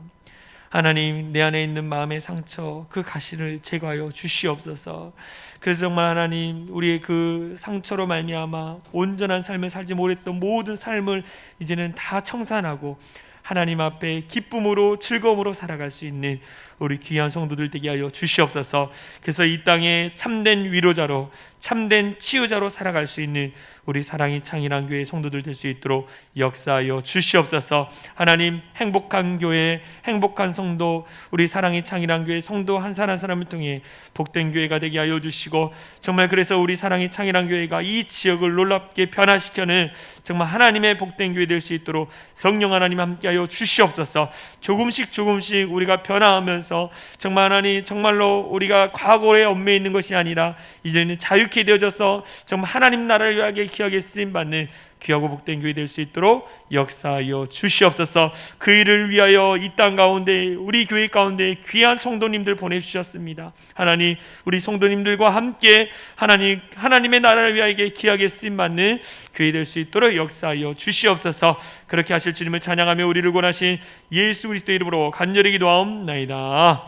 하나님, 내 안에 있는 마음의 상처, 그 가시를 제거하여 주시옵소서. 그래서 정말 하나님, 우리의 그 상처로 말미암아 온전한 삶을 살지 못했던 모든 삶을 이제는 다 청산하고 하나님 앞에 기쁨으로 즐거움으로 살아갈 수 있는 우리 귀한 성도들 되게 하여 주시옵소서. 그래서 이 땅에 참된 위로자로, 참된 치유자로 살아갈 수 있는 우리 사랑이 창일한 교회 성도들 될 수 있도록 역사하여 주시옵소서. 하나님, 행복한 교회, 행복한 성도, 우리 사랑이 창일한 교회 성도 한 사람 한 사람을 통해 복된 교회가 되게 하여 주시고, 정말 그래서 우리 사랑이 창일한 교회가 이 지역을 놀랍게 변화시켜는 정말 하나님의 복된 교회 될 수 있도록 성령 하나님 함께하여 주시옵소서. 조금씩 우리가 변화하면서 정말 하나님, 정말로 우리가 과거에 얽매여 있는 것이 아니라 이제는 자유케 되어져서 정말 하나님 나라를 위하게 귀하게 쓰임받는 귀하고 복된 교회 될 수 있도록 역사하여 주시옵소서. 그 일을 위하여 이 땅 가운데, 우리 교회 가운데 귀한 성도님들 보내주셨습니다. 하나님, 우리 성도님들과 함께 하나님의 나라를 위하여 귀하게 쓰임받는 교회 될 수 있도록 역사하여 주시옵소서. 그렇게 하실 주님을 찬양하며 우리를 권하신 예수 그리스도의 이름으로 간절히 기도하옵나이다.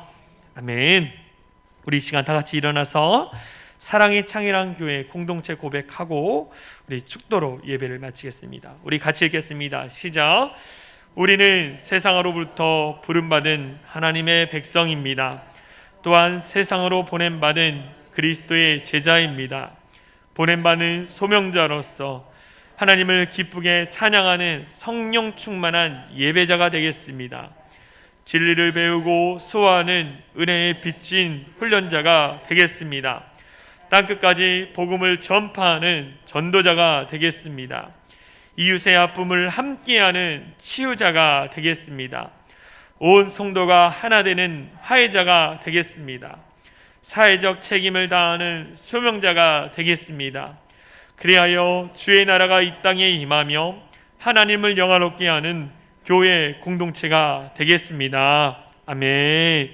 아멘. 우리 이 시간 다 같이 일어나서 사랑의 창일한 교회 공동체 고백하고 우리 축도로 예배를 마치겠습니다. 우리 같이 읽겠습니다. 시작. 우리는 세상으로부터 부름받은 하나님의 백성입니다. 또한 세상으로 보냄받은 그리스도의 제자입니다. 보냄받은 소명자로서 하나님을 기쁘게 찬양하는 성령 충만한 예배자가 되겠습니다. 진리를 배우고 수호하는 은혜에 빚진 훈련자가 되겠습니다. 땅끝까지 복음을 전파하는 전도자가 되겠습니다. 이웃의 아픔을 함께하는 치유자가 되겠습니다. 온 성도가 하나 되는 화해자가 되겠습니다. 사회적 책임을 다하는 소명자가 되겠습니다. 그리하여 주의 나라가 이 땅에 임하며 하나님을 영화롭게 하는 교회 공동체가 되겠습니다. 아멘.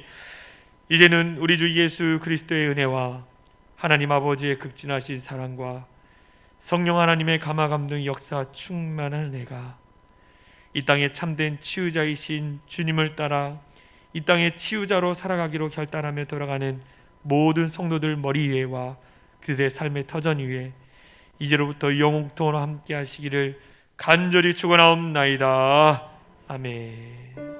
이제는 우리 주 예수 그리스도의 은혜와 하나님 아버지의 극진하신 사랑과 성령 하나님의 감화감동 역사 충만한 은혜가 이 땅의 참된 치유자이신 주님을 따라 이 땅의 치유자로 살아가기로 결단하며 돌아가는 모든 성도들 머리 위에와 그들의 삶의 터전 위에 이제로부터 영원토록 함께 하시기를 간절히 축원하옵나이다. 아멘.